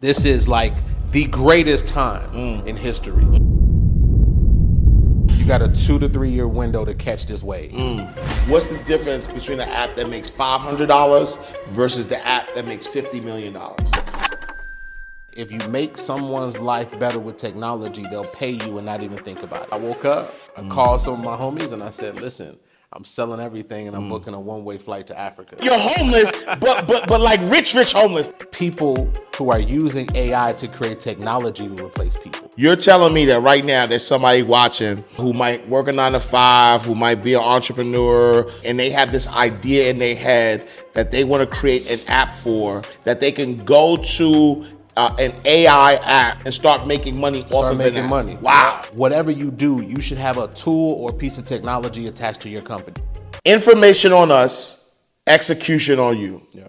This is like the greatest time in history. You got a 2 to 3 year window to catch this wave. What's the difference between an app that makes $500 versus the app that makes $50 million? If you make someone's life better with technology, they'll pay you and not even think about it. I woke up, I called some of my homies and I said, listen, I'm selling everything and I'm booking a one-way flight to Africa. You're homeless, but like rich homeless. People who are using AI to create technology to replace people. You're telling me that right now there's somebody watching who might work a 9 to 5, who might be an entrepreneur, and they have this idea in their head that they want to create an app for, that they can go to an AI app and start making money off of it. Money. Wow. Whatever you do, you should have a tool or piece of technology attached to your company. Information on us, execution on you. Yeah.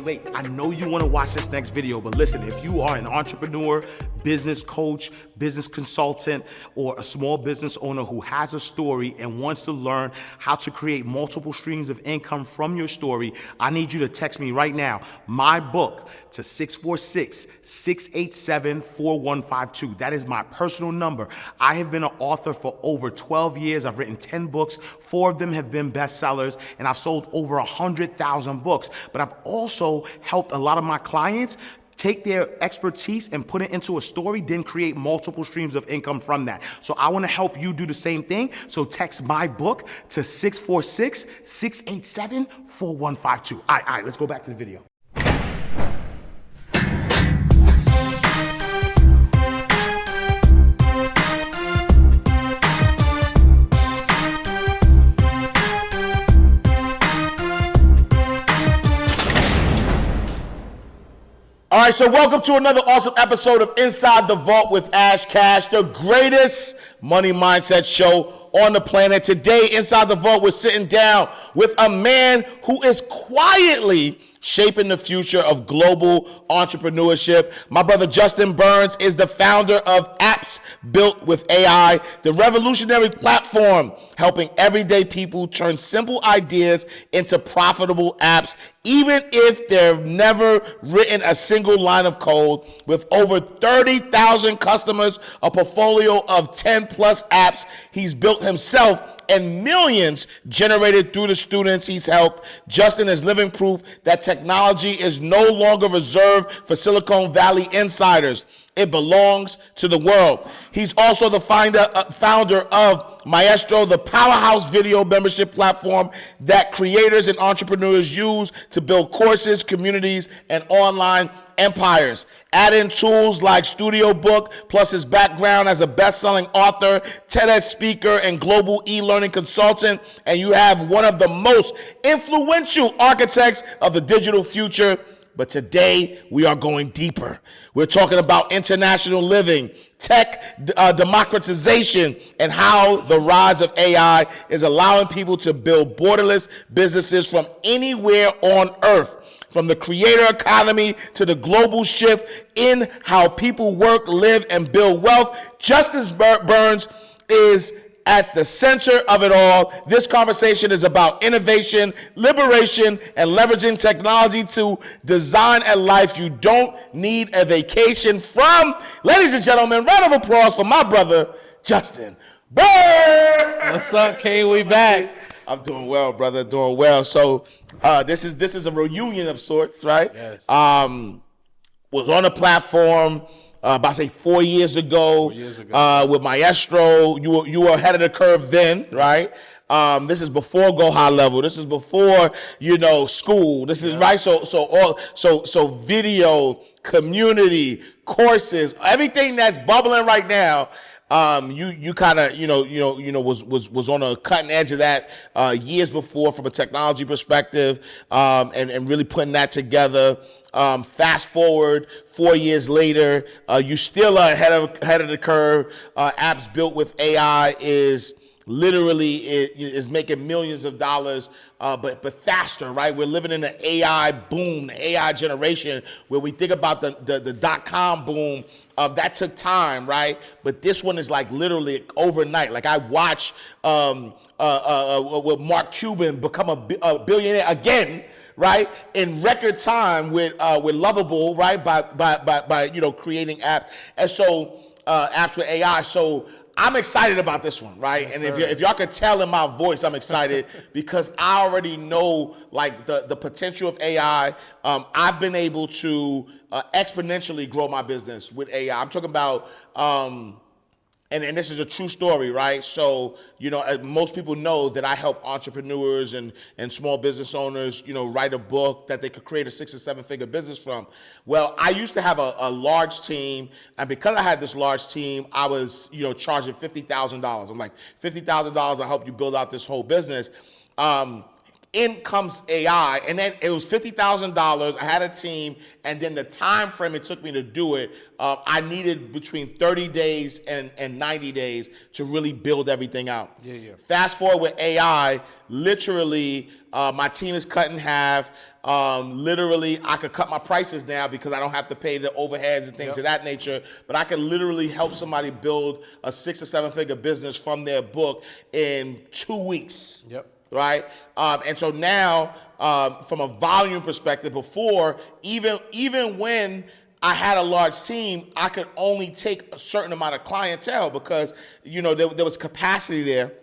Wait. I know you want to watch this next video, but listen, if you are an entrepreneur, business coach, business consultant, or a small business owner who has a story and wants to learn how to create multiple streams of income from your story, I need you to text me right now, my book, to 646-687-4152. That is my personal number. I have been an author for over 12 years. I've written 10 books. 4 of them have been bestsellers, and I've sold over 100,000 books. But I've also helped a lot of my clients take their expertise and put it into a story, then create multiple streams of income from that. So I want to help you do the same thing. So text my book to 646-687-4152. All right, let's go back to the video. All right, so welcome to another awesome episode of Inside the Vault with Ash Cash, the greatest money mindset show on the planet. Today, Inside the Vault, we're sitting down with a man who is quietly shaping the future of global entrepreneurship. My brother Justin Burns is the founder of Apps Built with AI, the revolutionary platform helping everyday people turn simple ideas into profitable apps, even if they've never written a single line of code. With over 30,000 customers, a portfolio of 10 plus apps he's built himself, and millions generated through the students he's helped, Justin is living proof that technology is no longer reserved for Silicon Valley insiders. It belongs to the world. He's also the founder of Miestro, the powerhouse video membership platform that creators and entrepreneurs use to build courses, communities, and online empires. Add in tools like Studio Book, plus his background as a best-selling author, TEDx speaker, and global e-learning consultant, and you have one of the most influential architects of the digital future. But today, we are going deeper. We're talking about international living, tech democratization, and how the rise of AI is allowing people to build borderless businesses from anywhere on earth. From the creator economy to the global shift in how people work, live, and build wealth, Justin Burns is at the center of it all. This conversation is about innovation, liberation, and leveraging technology to design a life you don't need a vacation from. Ladies and gentlemen, round of applause for my brother, Justin Burns. What's up, King? We back. I'm doing well, brother, doing well. So this is a reunion of sorts, right? Yes. Was on a platform about say 4 years ago. With Miestro. You were ahead of the curve then, right? This is before Go High Level. This is before school. This is right. So video, community, courses, everything that's bubbling right now. You kind of was on a cutting edge of that years before from a technology perspective, and really putting that together. Fast forward 4 years later, you still are ahead of the curve. Apps Built with AI is literally is making millions of dollars, but faster, right? We're living in an AI boom, the AI generation, where we think about the dot-com boom. That took time, right? But this one is like literally overnight. Like I watch Mark Cuban become a billionaire again, right, in record time with Lovable, right, by creating apps, and so apps with AI. So I'm excited about this one, right? Yes, and sir. if y'all could tell in my voice, I'm excited because I already know like the potential of AI. I've been able to exponentially grow my business with AI. I'm talking about. And this is a true story, right? So, most people know that I help entrepreneurs and small business owners, write a book that they could create a 6 or 7 figure business from. Well, I used to have a large team, and because I had this large team, I was, charging $50,000. I'm like, $50,000, I'll help you build out this whole business. In comes AI, and then it was $50,000. I had a team, and then the time frame it took me to do it, I needed between 30 days and 90 days to really build everything out. Yeah. Fast forward with AI, literally, my team is cut in half. Literally, I could cut my prices now because I don't have to pay the overheads and things of that nature. But I can literally help somebody build a 6 or 7 figure business from their book in 2 weeks. Yep. Right, and so now, from a volume perspective, before even when I had a large team, I could only take a certain amount of clientele because there was capacity there.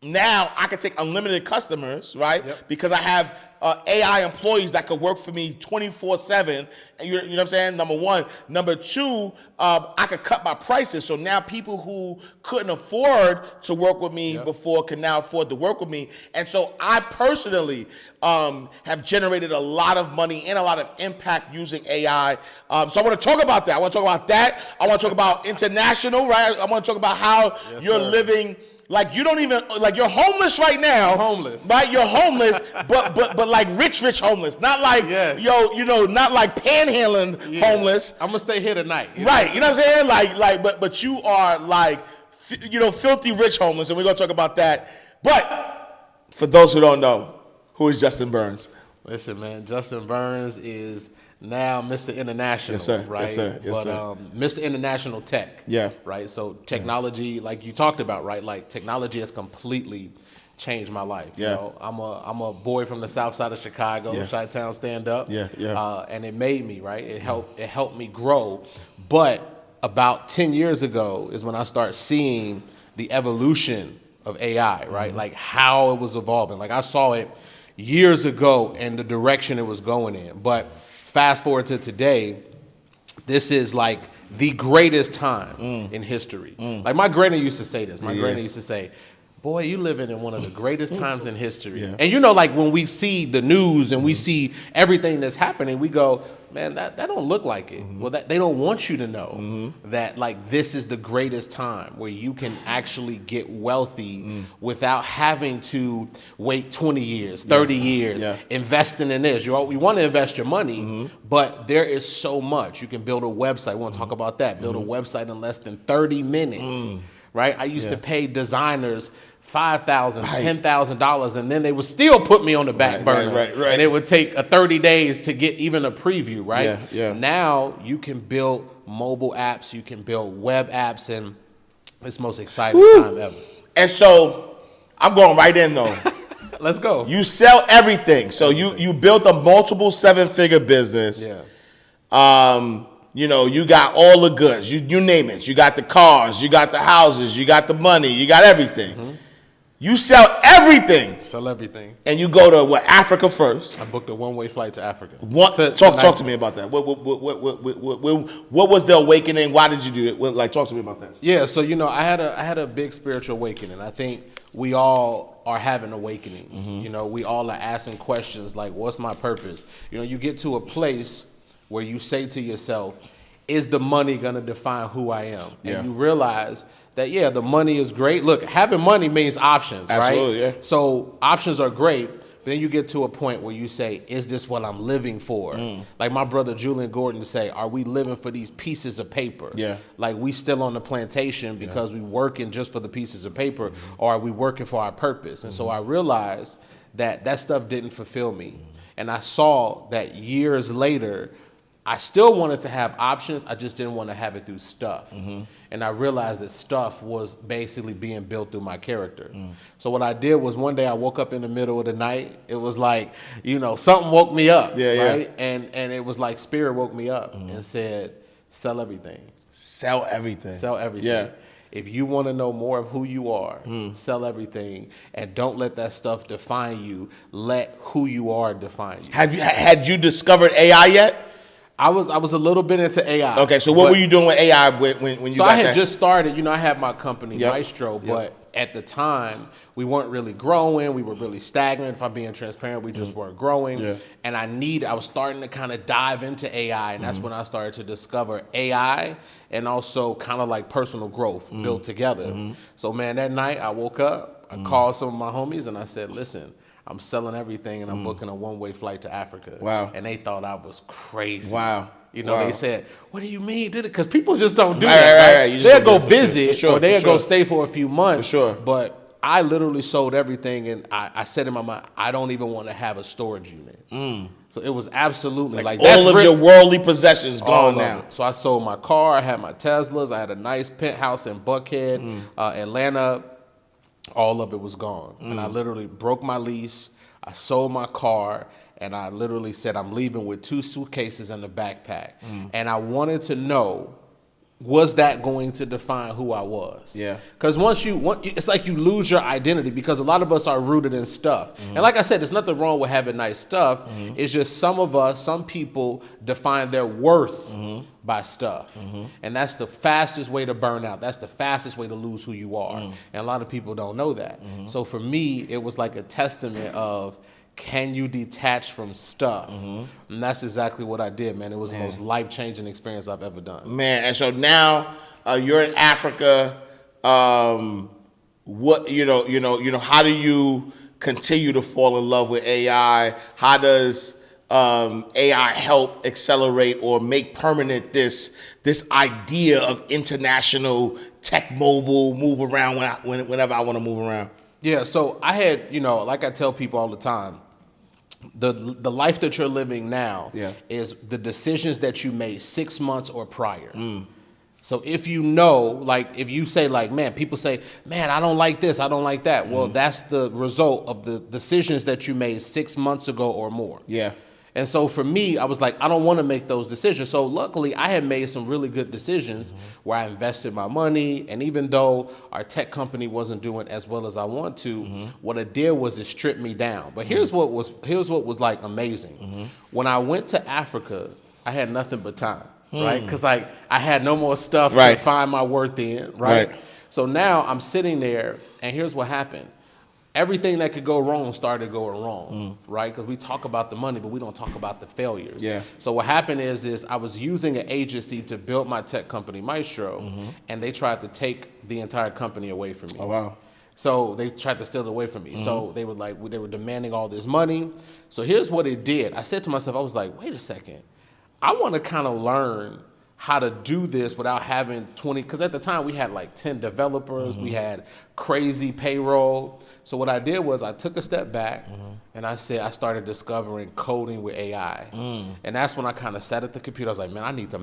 Now I can take unlimited customers, right? Yep. Because I have AI employees that could work for me 24/7. You know what I'm saying? Number one. Number two, I could cut my prices. So now people who couldn't afford to work with me before can now afford to work with me. And so I personally have generated a lot of money and a lot of impact using AI. So I want to talk about that. I want to talk about that. I want to talk about international, right? I want to talk about how you're living. Like you don't even like you're homeless right now. I'm homeless, right? You're homeless, but like rich homeless, not like not like panhandling homeless. I'm gonna stay here tonight, right? You know what I'm saying? But you are like filthy rich homeless, and we're gonna talk about that. But for those who don't know, who is Justin Burns? Listen, man, Justin Burns is now Mr. International, yes, sir. right? Yes, sir. Yes, sir. Mr. International Tech, right? So technology, like you talked about, right? Like technology has completely changed my life. Yeah. You know, I'm a boy from the South Side of Chicago, Chi-Town stand up. And it made me, right? It helped me grow. But about 10 years ago is when I started seeing the evolution of AI, right? Mm-hmm. Like how it was evolving. Like I saw it years ago and the direction it was going in. But fast forward to today, this is like the greatest time in history. Like my granny used to say this. My granny used to say, boy, you living in one of the greatest times in history. And like when we see the news and we see everything that's happening, we go, man, that don't look like it. Well, they don't want you to know that like this is the greatest time where you can actually get wealthy without having to wait 20 years, 30 years, investing in this. You want to invest your money, but there is so much. You can build a website. We want to talk about that. Build a website in less than 30 minutes, right? I used to pay designers $5,000, $10,000, and then they would still put me on the back burner. Right. And it would take 30 days to get even a preview, right? Yeah. Now you can build mobile apps, you can build web apps, and it's the most exciting time ever. And so I'm going right in though. Let's go. You sell everything. So you built a multiple 7-figure business. You got all the goods. You name it. You got the cars, you got the houses, you got the money, you got everything. You sell everything. Sell everything. And you go to Africa first. I booked a one-way flight to Africa. Talk to me about that. What was the awakening? Why did you do it? Talk to me about that. Yeah, so I had a big spiritual awakening. I think we all are having awakenings. We all are asking questions like, what's my purpose? You get to a place where you say to yourself, is the money going to define who I am? And you realize that, the money is great. Look, having money means options, Absolutely, right? So options are great. But then you get to a point where you say, is this what I'm living for? Like my brother Julian Gordon to say, are we living for these pieces of paper? Like we still on the plantation because we working just for the pieces of paper, or are we working for our purpose? And so I realized that stuff didn't fulfill me. And I saw that years later, I still wanted to have options. I just didn't want to have it through stuff. And I realized that stuff was basically being built through my character. So what I did was one day I woke up in the middle of the night. It was like, something woke me up, right? And it was like spirit woke me up and said, sell everything. Sell everything. Sell everything. Yeah. If you want to know more of who you are, sell everything, and don't let that stuff define you. Let who you are define you. Had you discovered AI yet? I was a little bit into AI. Okay, so what were you doing with AI when you got that? So I had just started. I had my company, Maestro, Yep. but at the time, we weren't really growing. We were really stagnant. If I'm being transparent, we just weren't growing. Yeah. And I was starting to kind of dive into AI, and that's when I started to discover AI and also kind of like personal growth built together. So, man, that night I woke up, I called some of my homies, and I said, listen, I'm selling everything, and I'm booking a one-way flight to Africa. Wow. And they thought I was crazy. Wow. They said, what do you mean? Because people just don't do that. Right. They'll go visit or they'll sure. go stay for a few months. For sure. But I literally sold everything, and I said in my mind, I don't even want to have a storage unit. So it was absolutely like all of your worldly possessions gone now. So I sold my car. I had my Teslas. I had a nice penthouse in Buckhead, Atlanta. All of it was gone. And I literally broke my lease. I sold my car. And I literally said, I'm leaving with 2 suitcases and a backpack. And I wanted to know, was that going to define who I was? Yeah. Because it's like you lose your identity, because a lot of us are rooted in stuff. And like I said, there's nothing wrong with having nice stuff. It's just some people define their worth by stuff. And that's the fastest way to burn out. That's the fastest way to lose who you are. And a lot of people don't know that. So for me, it was like a testament of, can you detach from stuff? And that's exactly what I did, man. It was the most life-changing experience I've ever done. Man, and so now you're in Africa. What how do you continue to fall in love with AI? How does AI help accelerate or make permanent this idea of international tech mobile move around whenever I want to move around? Yeah, so I had, like I tell people all the time, the life that you're living now is the decisions that you made 6 months or prior. So if if you say man, people say, man, I don't like this, I don't like that. Well, that's the result of the decisions that you made 6 months ago or more. Yeah. And so for me, I was like, I don't want to make those decisions. So luckily, I had made some really good decisions where I invested my money. And even though our tech company wasn't doing as well as I want to, what it did was it stripped me down. But here's what was like amazing. When I went to Africa, I had nothing but time, right? Because I had no more stuff to find my worth in, right? So now I'm sitting there, and here's what happened. Everything that could go wrong started going wrong, right? Because we talk about the money, but we don't talk about the failures. Yeah. So what happened is I was using an agency to build my tech company, Miestro, and they tried to take the entire company away from me. Oh, wow. So they tried to steal it away from me. So they were demanding all this money. So here's what it did. I said to myself, I was like, wait a second. I want to kind of learn how to do this without having 20, because at the time we had like 10 developers, we had crazy payroll. So what I did was I took a step back and I started discovering coding with AI. And that's when I kind of sat at the computer. I was like, man, I need to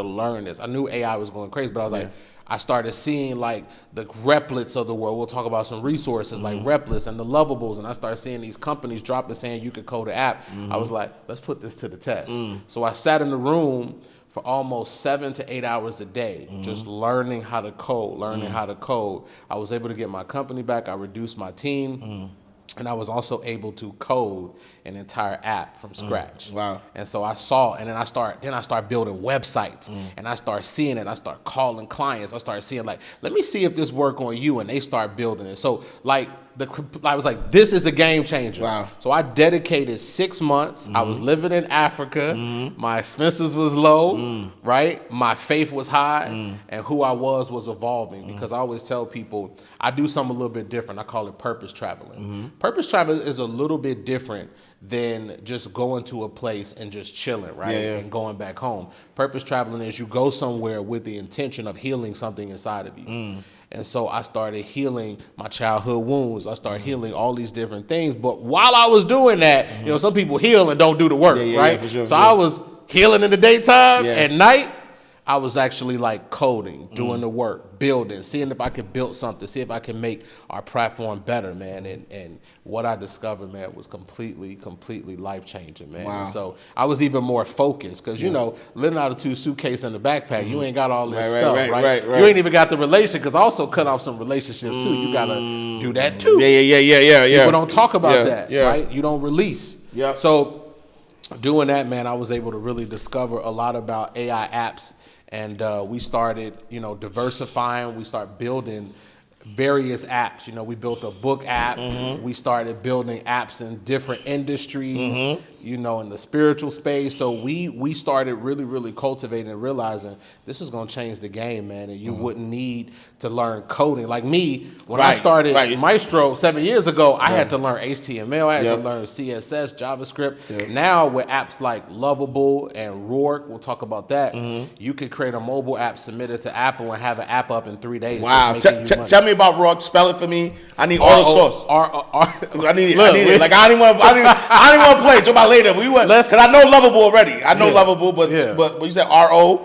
learn this. I knew AI was going crazy, but I was like, I started seeing like the Replits of the world. We'll talk about some resources like Replits and the Lovables. And I started seeing these companies dropping saying you could code an app. I was like, let's put this to the test. So I sat in the room for almost 7 to 8 hours a day, just learning how to code, I was able to get my company back. I reduced my team. And I was also able to code an entire app from scratch. Wow. And so I saw, and then I start building websites, and I start seeing it. I start calling clients. I start seeing let me see if this work on you, and they start building it. So I was like, this is a game changer. Wow. So I dedicated 6 months. I was living in Africa. My expenses was low, right? My faith was high, and who I was evolving. Because I always tell people, I do something a little bit different. I call it purpose traveling. Purpose traveling is a little bit different than just going to a place and just chilling, right? And going back home. Purpose traveling is you go somewhere with the intention of healing something inside of you. And so I started healing my childhood wounds. I started healing all these different things. But while I was doing that, some people heal and don't do the work, right? For sure, So I was healing in the daytime. Yeah. At night, I was actually like coding, doing the work, building, seeing if I could build something, see if I could make our platform better, man. And what I discovered, man, was completely life-changing, man. Wow. And so I was even more focused because, you know, living out of 2 suitcases in the backpack, you ain't got all this stuff, right? You ain't even got the relation, because I also cut off some relationships, too. You got to do that, too. Yeah. People don't talk about that, yeah. right? You don't release. Yeah. So doing that, man, I was able to really discover a lot about AI apps. And we started, you know, diversifying. We started building various apps. You know, we built a book app. We started building apps in different industries, you know, in the spiritual space. So we started really cultivating and realizing this is going to change the game, man. And you wouldn't need to learn coding. Like me, when I started Miestro 7 years ago, I had to learn HTML. I had to learn CSS, JavaScript. Now with apps like Lovable and Rourke, we'll talk about that, you could create a mobile app, submit it to Apple, and have an app up in 3 days. Wow. Tell me about Rourke. Spell it for me. I need all the sauce. I need it. Like I didn't want to play. Talk about later. Because I know Lovable already. I know Lovable, but you said RORK.com,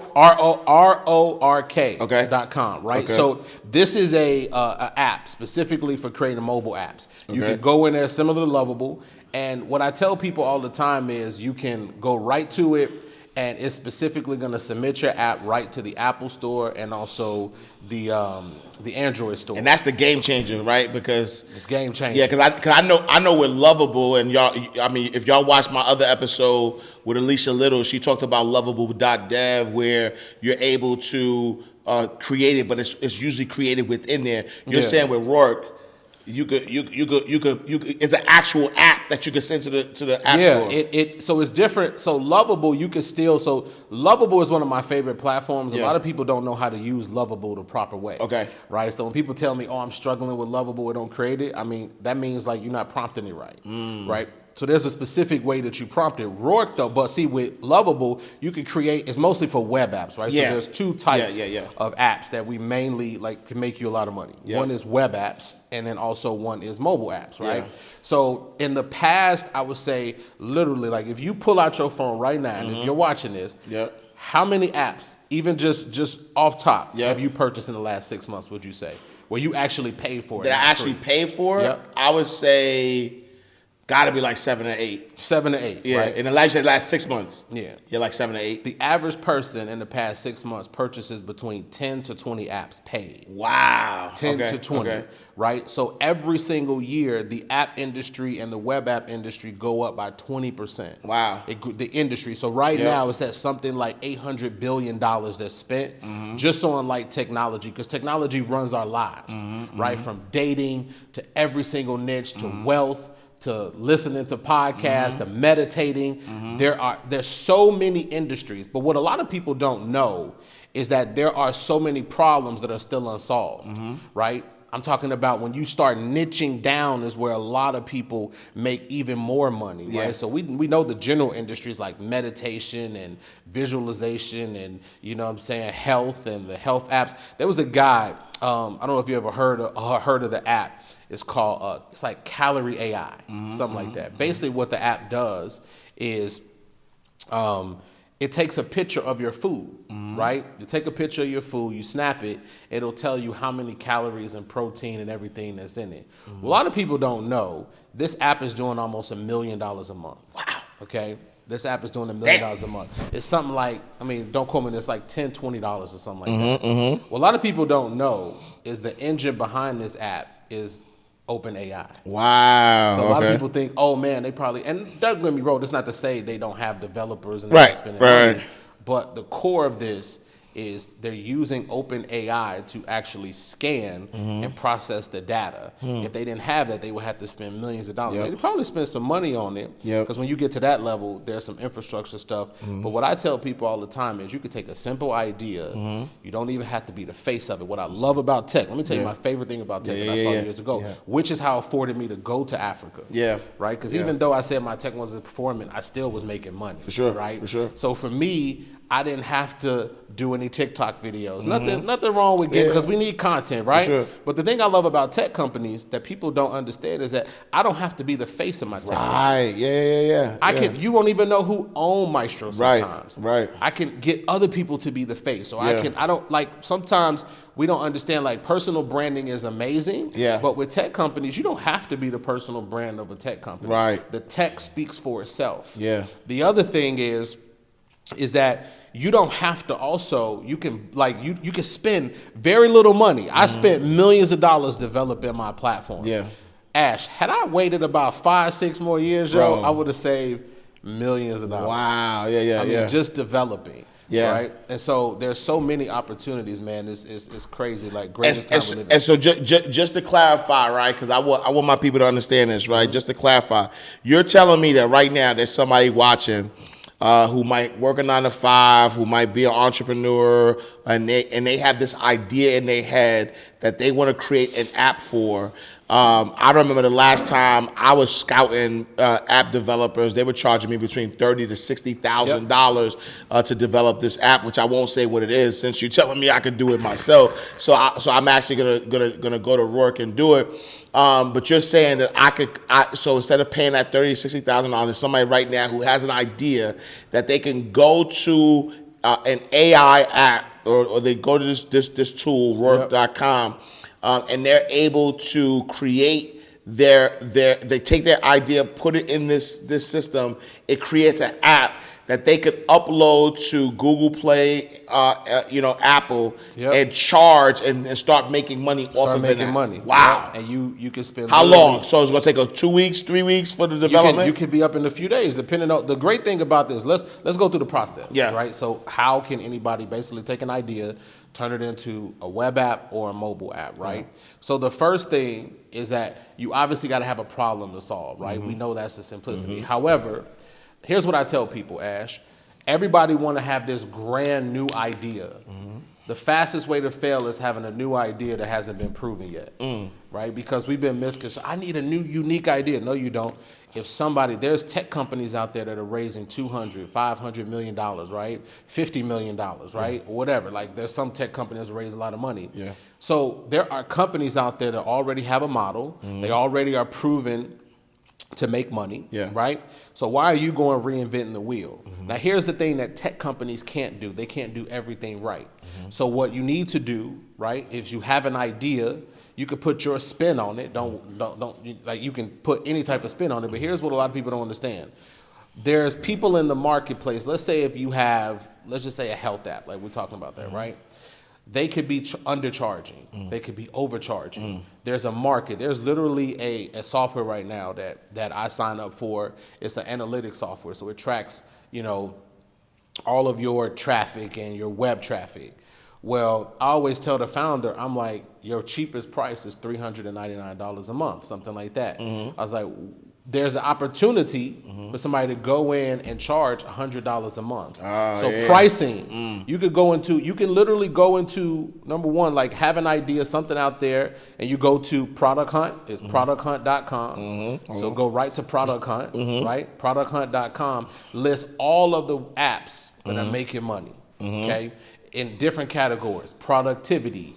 right? Okay. So this is a app specifically for creating mobile apps. You can go in there similar to Lovable, and what I tell people all the time is you can go right to it, and it's specifically going to submit your app right to the Apple Store and also the Android store. And that's the game changer, right? Because it's game changer. Yeah, because I know with Lovable, and y'all, I mean, if y'all watched my other episode with Alicia Little, she talked about Lovable.dev, where you're able to create it, but it's usually created within there. You're saying with Rourke, you could it's an actual app that you could send to the app store. So it's different. So Lovable, you can still, so Lovable is one of my favorite platforms. A lot of people don't know how to use Lovable the proper way. Okay. Right. So when people tell me, oh, I'm struggling with Lovable, or don't create it, I mean, that means like you're not prompting it right. Right. So there's a specific way that you prompt it. Rourke though, but see with Lovable, you can create, it's mostly for web apps, right? So there's 2 types of apps that we mainly like can make you a lot of money. One is web apps, and then also one is mobile apps, right? So in the past, I would say literally, like if you pull out your phone right now, and if you're watching this, how many apps, even just off top, have you purchased in the last 6 months, would you say? Where you actually paid for it? Did I actually pay for it? I would say gotta be like 7 or 8. 7 to 8. Yeah, right? in the last 6 months. Yeah, like 7 to 8. The average person in the past 6 months purchases between 10 to 20 apps paid. Wow. 10 to 20, right? So every single year, the app industry and the web app industry go up by 20%. Wow. The industry. So right now, it's at something like $800 billion that's spent just on like technology, because technology runs our lives, right? From dating to every single niche to wealth, to listening to podcasts, to meditating. There's so many industries, but what a lot of people don't know is that there are so many problems that are still unsolved, right? I'm talking about when you start niching down is where a lot of people make even more money, right? So we know the general industries like meditation and visualization and, you know what I'm saying, health and the health apps. There was a guy, I don't know if you ever heard of the app. It's called, it's like Calorie AI, something like that. Basically what the app does is it takes a picture of your food, right? You take a picture of your food, you snap it, it'll tell you how many calories and protein and everything that's in it. A lot of people don't know, this app is doing almost $1 million a month. Wow. Okay? This app is doing $1 million a month. It's something like, I mean, don't quote me, it's like $10, $20 or something like that. What a lot of people don't know is the engine behind this app is OpenAI. Wow. So a lot of people think, oh man, they probably, and don't get me wrong, it's not to say they don't have developers and they're spending money, but the core of this is they're using OpenAI to actually scan and process the data. If they didn't have that, they would have to spend millions of dollars. They probably spend some money on it, because when you get to that level, there's some infrastructure stuff. But what I tell people all the time is you could take a simple idea. You don't even have to be the face of it. What I love about tech, let me tell you my favorite thing about tech that I saw years ago, which is how it afforded me to go to Africa. Right? Because even though I said my tech wasn't performing, I still was making money. For sure. Right? For sure. So for me, I didn't have to do any TikTok videos. Nothing wrong with getting, because we need content, right? Sure. But the thing I love about tech companies that people don't understand is that I don't have to be the face of my tech company. Right. Yeah. I can. You won't even know who own Miestro sometimes. Right. I can get other people to be the face. So I don't like, sometimes we don't understand, like, personal branding is amazing. Yeah. But with tech companies, you don't have to be the personal brand of a tech company. Right. The tech speaks for itself. Yeah. The other thing is that you don't have to also, you can, like, you can spend very little money. I spent millions of dollars developing my platform. Yeah. Ash, had I waited about 5-6 more years, Bro. I would have saved millions of dollars. Wow. Yeah. I mean, just developing. Yeah. Right. And so there's so many opportunities, man. It's crazy. Like, greatest time we live in. And so just to clarify, right? Because I want my people to understand this, right? Just to clarify, you're telling me that right now there's somebody watching who might work a 9-to-5, who might be an entrepreneur, and they have this idea in their head that they want to create an app for. I remember the last time I was scouting app developers, they were charging me between $30,000 to $60,000 to develop this app, which I won't say what it is since you're telling me I could do it myself. So I'm actually gonna go to work and do it. But you're saying that so instead of paying that $30,000 to $60,000, there's somebody right now who has an idea that they can go to an AI app, or they go to this tool, work.com. And they're able to create they take their idea, put it in this system. It creates an app that they could upload to Google Play, Apple, and charge and start making money off of it. Making money. Wow. Yeah. And you can spend. How long? So it's gonna take us 2 weeks, 3 weeks for the development? You could be up in a few days, depending on the great thing about this. Let's go through the process. Yeah. Right. So how can anybody basically take an idea, turn it into a web app or a mobile app, right? So the first thing is that you obviously got to have a problem to solve, right? We know that's the simplicity. However, here's what I tell people, Ash. Everybody want to have this grand new idea. The fastest way to fail is having a new idea that hasn't been proven yet, right? Because we've been misconceived. I need a new, unique idea. No, you don't. If there's tech companies out there that are raising $200, $500 million, right? $50 million, right? Or whatever. Like, there's some tech companies that raise a lot of money. Yeah. So there are companies out there that already have a model. They already are proven to make money, right? So why are you going reinventing the wheel? Now, here's the thing that tech companies can't do. They can't do everything right. So what you need to do, right, is you have an idea. You could put your spin on it. You can put any type of spin on it. But here's what a lot of people don't understand. There's people in the marketplace. Let's say if you have, let's just say a health app, like we're talking about that, right? They could be undercharging. They could be overcharging. There's a market. There's literally a software right now that I sign up for. It's an analytics software. So it tracks, all of your traffic and your web traffic. Well, I always tell the founder, I'm like, your cheapest price is $399 a month, something like that. I was like, there's an opportunity for somebody to go in and charge $100 a month. Pricing, you can literally go into, number one, like, have an idea, something out there, and you go to Product Hunt. It's producthunt.com. So go right to Product Hunt, right? Producthunt.com lists all of the apps that are making money, okay? In different categories, productivity,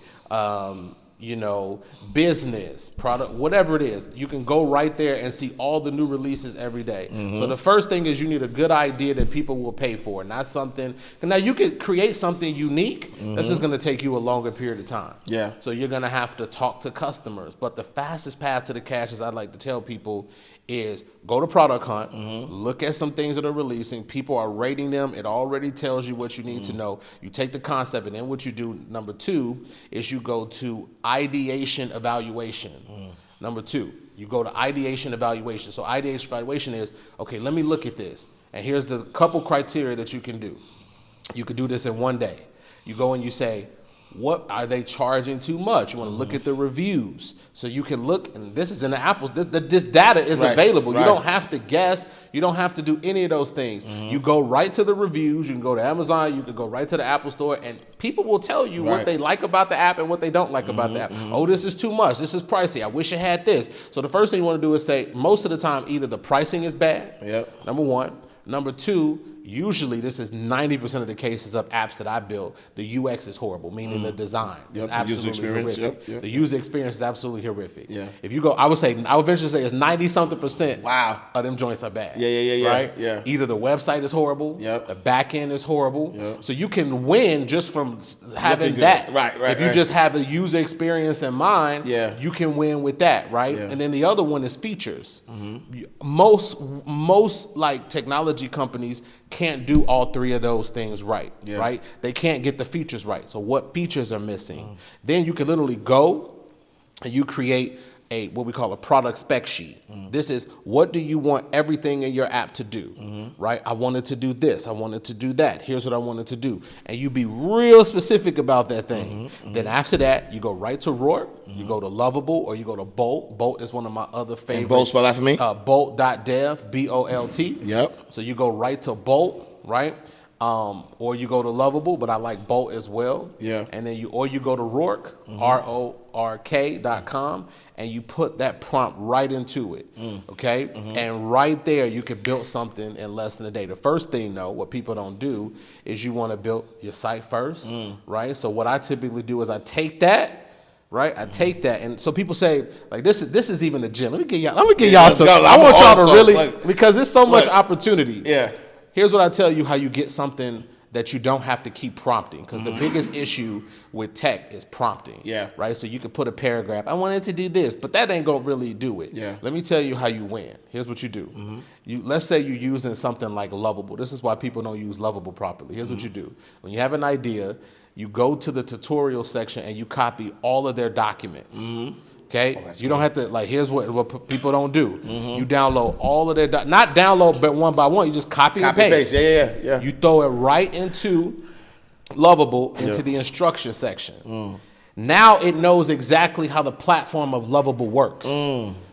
business, product, whatever it is. You can go right there and see all the new releases every day. So the first thing is you need a good idea that people will pay for, not something. Now you can create something unique. That's just going to take you a longer period of time. Yeah. So you're going to have to talk to customers. But the fastest path to the cash, as I like to tell people, is go to Product Hunt, look at some things that are releasing. People are rating them. It already tells you what you need to know. You take the concept, and then what you do, number two, is you go to ideation evaluation. Number two, you go to ideation evaluation. So ideation evaluation is, okay, let me look at this. And here's the couple criteria that you can do. You could do this in one day. You go and you say, what are they charging too much? You want to look at the reviews. So you can look, and this is in the Apple, this data is available. You don't have to guess. You don't have to do any of those things. You go right to the reviews. You can go to Amazon. You can go right to the Apple Store, and people will tell you what they like about the app and what they don't like about the app. Oh, this is too much. This is pricey. I wish it had this. So the first thing you want to do is say, most of the time, either the pricing is bad, number one. Number two, usually this is 90% of the cases of apps that I build, the UX is horrible, meaning the design is absolutely horrific. The user experience is absolutely horrific. Yeah. If you go, I would venture to say it's 90-something% of them joints are bad. Right? Yeah. Either the website is horrible, the back end is horrible. So you can win just from having that. Right. If you just have the user experience in mind, you can win with that, right? And then the other one is features. Most like technology companies can't do all three of those things right? They can't get the features right. So what features are missing? Then you can literally go and you create what we call a product spec sheet. This is, what do you want everything in your app to do, right? I want it to do this. I want it to do that. Here's what I want it to do. And you be real specific about that thing. Then after that, you go right to Rourke, you go to Lovable, or you go to Bolt. Bolt is one of my other favorites. And Bolt, spell that for me? Bolt.dev, B-O-L-T. So you go right to Bolt, right? Or you go to Lovable, but I like Bolt as well. And then you go to Rourke, RORK.com, and you put that prompt right into it. Okay? And right there you can build something in less than a day. The first thing though, what people don't do is you want to build your site first, right? So what I typically do is I take that, right? I take that, and so people say, like, this is even the gym. Let me get y'all some. I want y'all to really, because there's so much opportunity. Here's what I tell you how you get something that you don't have to keep prompting, because the biggest issue with tech is prompting. Right? So you could put a paragraph, I wanted to do this, but that ain't gonna really do it. Let me tell you how you win. Here's what you do. Let's say you're using something like Lovable. This is why people don't use Lovable properly. Here's what you do. When you have an idea, you go to the tutorial section and you copy all of their documents. Okay, you don't have to, like, here's what people don't do. You download all of their, not download but one by one, you just copy and paste. You throw it right into Lovable, into the instruction section. Now it knows exactly how the platform of Lovable works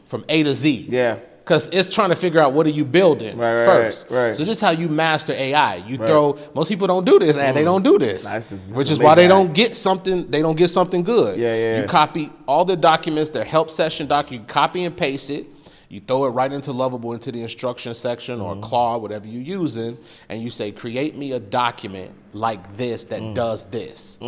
from A to Z. Because it's trying to figure out what are you building first. So this is how you master AI. You throw, most people don't do this, and they don't do this, which is why they don't get something good. You copy all the documents, their help session document, you copy and paste it, you throw it right into Lovable, into the instruction section or Claude, whatever you're using, and you say, create me a document like this that does this,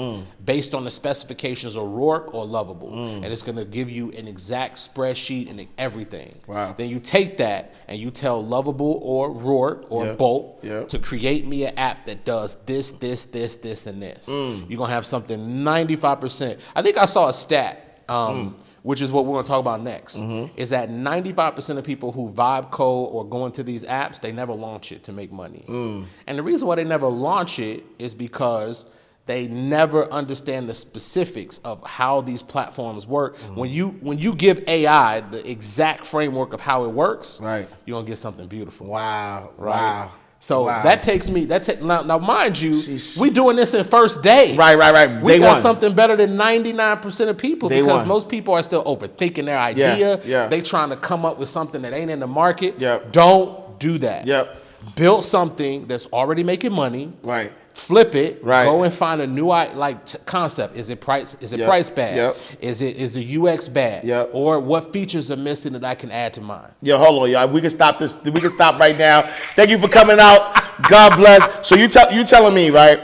based on the specifications of Rourke or Lovable. And it's gonna give you an exact spreadsheet and everything. Then you take that and you tell Lovable or Rourke or Bolt to create me an app that does this, this, this, this, and this. You're gonna have something 95%. I think I saw a stat, which is what we're going to talk about next, is that 95% of people who vibe code or go into these apps, they never launch it to make money. And the reason why they never launch it is because they never understand the specifics of how these platforms work. When you give AI the exact framework of how it works, you're going to get something beautiful. So that takes me, now mind you, we doing this in first day. We got something better than 99% of people, because most people are still overthinking their idea. They trying to come up with something that ain't in the market. Don't do that. Build something that's already making money. Flip it. Go and find a new concept. Is it price bad? Is the UX bad? Or what features are missing that I can add to mine? Hold on, y'all. We can stop this. We can stop right now. Thank you for coming out. God bless. So you telling me, right?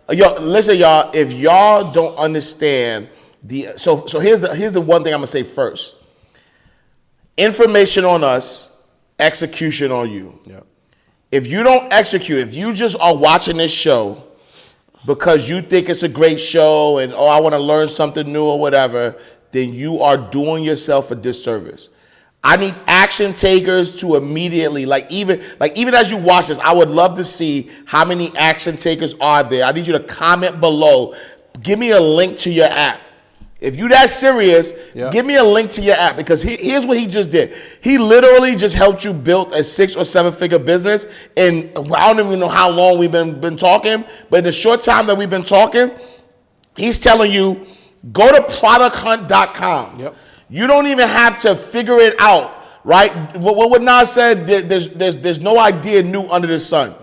Listen, y'all. If y'all don't understand so here's the one thing I'm gonna say first. Information on us, execution on you. If you don't execute, if you just are watching this show because you think it's a great show and, I want to learn something new or whatever, then you are doing yourself a disservice. I need action takers to immediately, even as you watch this, I would love to see how many action takers are there. I need you to comment below. Give me a link to your app. If you that serious, give me a link to your app, because here's what he just did. He literally just helped you build a 6 or 7 figure business. And I don't even know how long we've been talking, but in the short time that we've been talking, he's telling you, go to producthunt.com. You don't even have to figure it out, right? What Nas said, there's no idea new under the sun,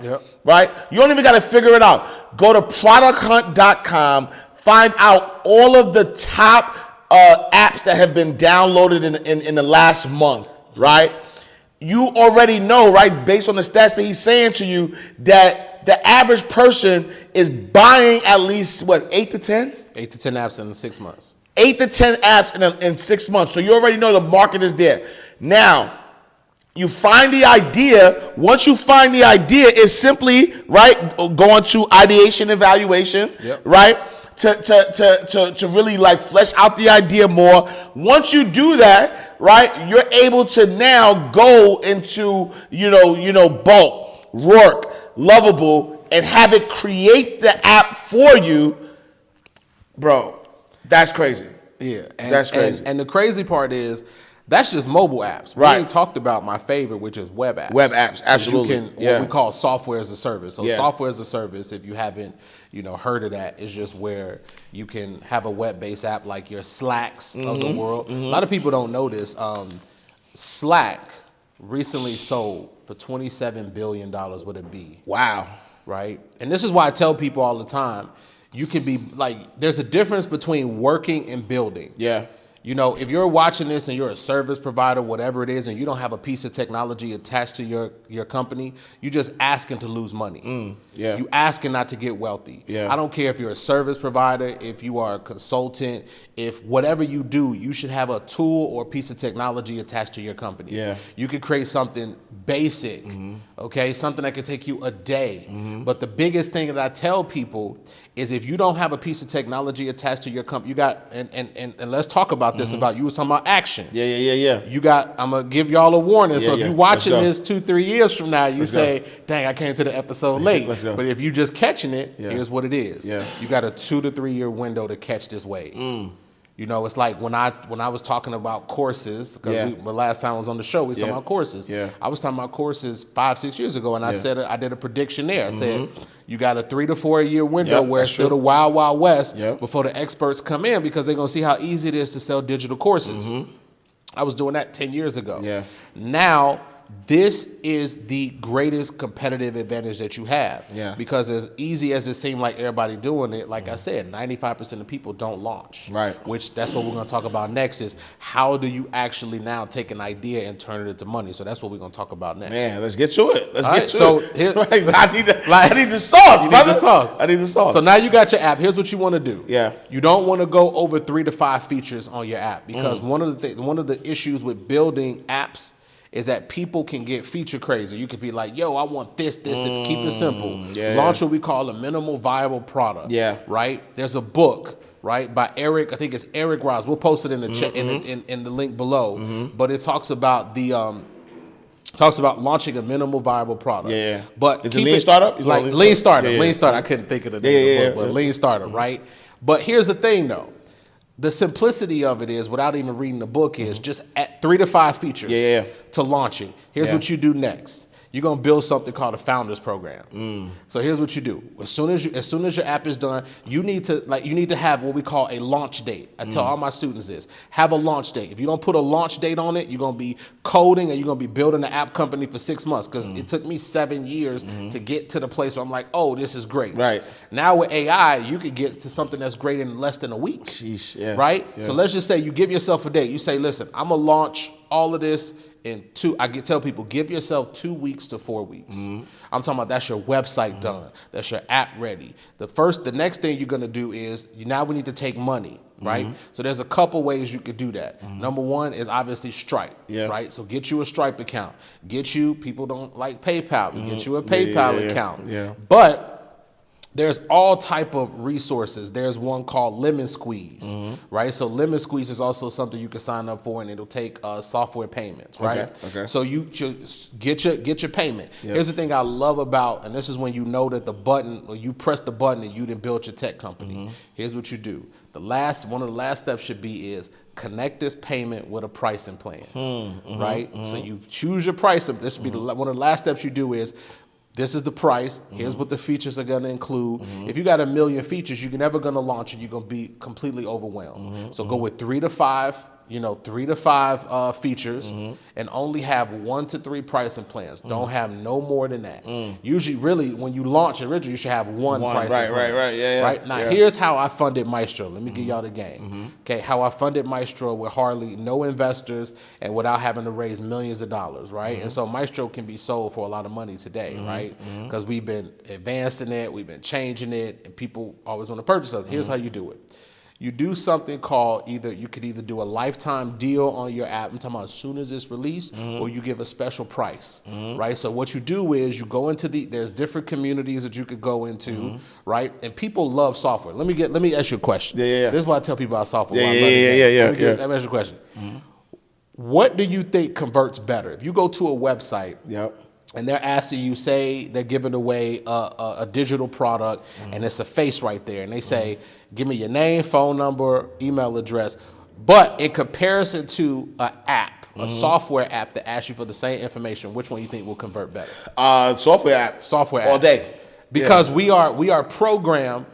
right? You don't even got to figure it out. Go to producthunt.com. Find out all of the top apps that have been downloaded in the last month, right? you already know, right, based on the stats that he's saying to you, that the average person is buying at least, what, 8 to 10? 8 to 10 apps in 6 months. 8 to 10 apps in 6 months. So you already know the market is there. Now, you find the idea. Once you find the idea, it's simply, right, going to ideation evaluation, right, to really like flesh out the idea more. Once you do that, right, you're able to now go into, bulk, work, lovable, and have it create the app for you, bro. That's crazy. Yeah, that's crazy. And the crazy part is, that's just mobile apps. Right. We ain't talked about my favorite, which is web apps. Web apps, absolutely. You can, what we call software as a service. So software as a service, if you haven't, heard of that, is just where you can have a web-based app like your Slacks of the world. A lot of people don't know this. Slack recently sold for $27 billion with a B. Wow. Right? And this is why I tell people all the time, you can be like, there's a difference between working and building. Yeah. If you're watching this and you're a service provider, whatever it is, and you don't have a piece of technology attached to your company, you're just asking to lose money. You asking not to get wealthy. I don't care if you're a service provider, if you are a consultant, if whatever you do, you should have a tool or a piece of technology attached to your company. You could create something basic, okay, something that could take you a day. But the biggest thing that I tell people is if you don't have a piece of technology attached to your company, you got, and let's talk about this, about you was talking about action. You got, I'm going to give y'all a warning. So if you're watching this 2-3 years from now, you say, dang, I came to the episode late. But if you're just catching it, here's what it is. You got a 2 to 3 year window to catch this wave. It's like when I was talking about courses, because the last time I was on the show, we was talking about courses. I was talking about courses 5-6 years ago, and I said, I did a prediction there. I said, you got a 3 to 4 year window where it's still the wild, wild west before the experts come in, because they're going to see how easy it is to sell digital courses. I was doing that 10 years ago. Now, this is the greatest competitive advantage that you have. Because as easy as it seemed like everybody doing it, like I said, 95% of people don't launch. Which that's what we're going to talk about next, is how do you actually now take an idea and turn it into money? So that's what we're going to talk about next. Man, let's get to it. Let's get to it. I need the sauce, brother. I need the sauce. So now you got your app. Here's what you want to do. You don't want to go over 3 to 5 features on your app, because one of the issues with building apps is that people can get feature crazy. You could be like, yo, I want this, and keep it simple. Launch what we call a minimal viable product. Right? There's a book, right, by Eric, I think it's Eric Ross. We'll post it in the chat, in the link below. But it talks about launching a minimal viable product. But is it Lean Startup? Like Lean Startup. Lean Startup. I couldn't think of the name of the book, but Lean Startup, right? But here's the thing, though. The simplicity of it is, without even reading the book, is just at 3 to 5 features to launch it. Here's what you do next. You're gonna build something called a founders program. So here's what you do. As soon as your app is done, you need to have what we call a launch date. I tell all my students this: have a launch date. If you don't put a launch date on it, you're gonna be coding and you're gonna be building an app company for 6 months. Because it took me 7 years to get to the place where I'm like, oh, this is great. Now with AI, you could get to something that's great in less than a week. Right? So let's just say you give yourself a date. You say, listen, I'm gonna launch all of this in 2. Tell people, give yourself 2 weeks to 4 weeks. I'm talking about that's your website done, that's your app ready. The next thing you're gonna do is now we need to take money, right? So there's a couple ways you could do that. Number one is obviously Stripe, right? So get you a Stripe account. People don't like PayPal. Get you a PayPal account. But there's all type of resources. There's one called Lemon Squeeze, right? So Lemon Squeeze is also something you can sign up for, and it'll take software payments, right? So you get your payment. Here's the thing I love about, and this is when you know that the button, or you press the button and you didn't build your tech company. Here's what you do. One of the last steps should be is connect this payment with a pricing plan, right? So you choose your price. This should be one of the last steps you do is, this is the price. Here's what the features are going to include. If you got 1 million features, you're never going to launch it. You're going to be completely overwhelmed. So go with 3 to 5, 3 to 5 features, and only have 1 to 3 pricing plans. Don't have no more than that. Usually, really, when you launch originally, you should have one pricing plan. Right. Now, here's how I funded Miestro. Let me give y'all the game. Okay, how I funded Miestro with hardly no investors and without having to raise millions of dollars. Right, and so Miestro can be sold for a lot of money today. Right, because we've been advancing it, we've been changing it, and people always want to purchase us. Here's how you do it. You do something called you could either do a lifetime deal on your app, I'm talking about as soon as it's released, or you give a special price, right? So what you do is you go into there's different communities that you could go into, right? And people love software. Let me ask you a question. This is why I tell people about software. Let me ask you a question. What do you think converts better? If you go to a website, and they're asking you, say they're giving away a digital product, and it's a face right there, and they say, give me your name, phone number, email address, but in comparison to an app, a software app that asks you for the same information, which one you think will convert better? Software app. All day. Because we are programmed.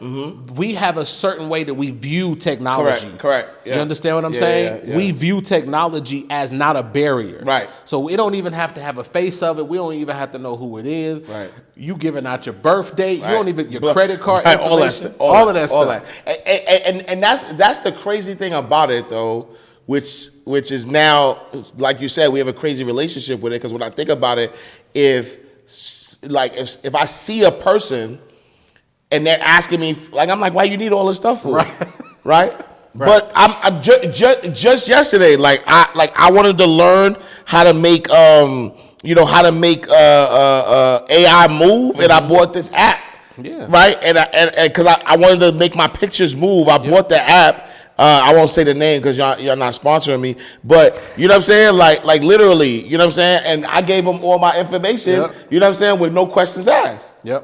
We have a certain way that we view technology. Correct. You understand what I'm saying? We view technology as not a barrier. Right. So we don't even have to have a face of it. We don't even have to know who it is. Right. You giving out your birth date. You don't even your credit card information. All of that stuff. And that's the crazy thing about it, though, which is now, like you said, we have a crazy relationship with it. Because when I think about it, if I see a person and they're asking me, I'm like, why you need all this stuff for? Right? But I'm just yesterday, I wanted to learn how to make AI move, and I bought this app. Right? And because I wanted to make my pictures move, I bought the app. I won't say the name because y'all not sponsoring me, but you know what I'm saying? Like literally, you know what I'm saying? And I gave them all my information, you know what I'm saying, with no questions asked. Yeah.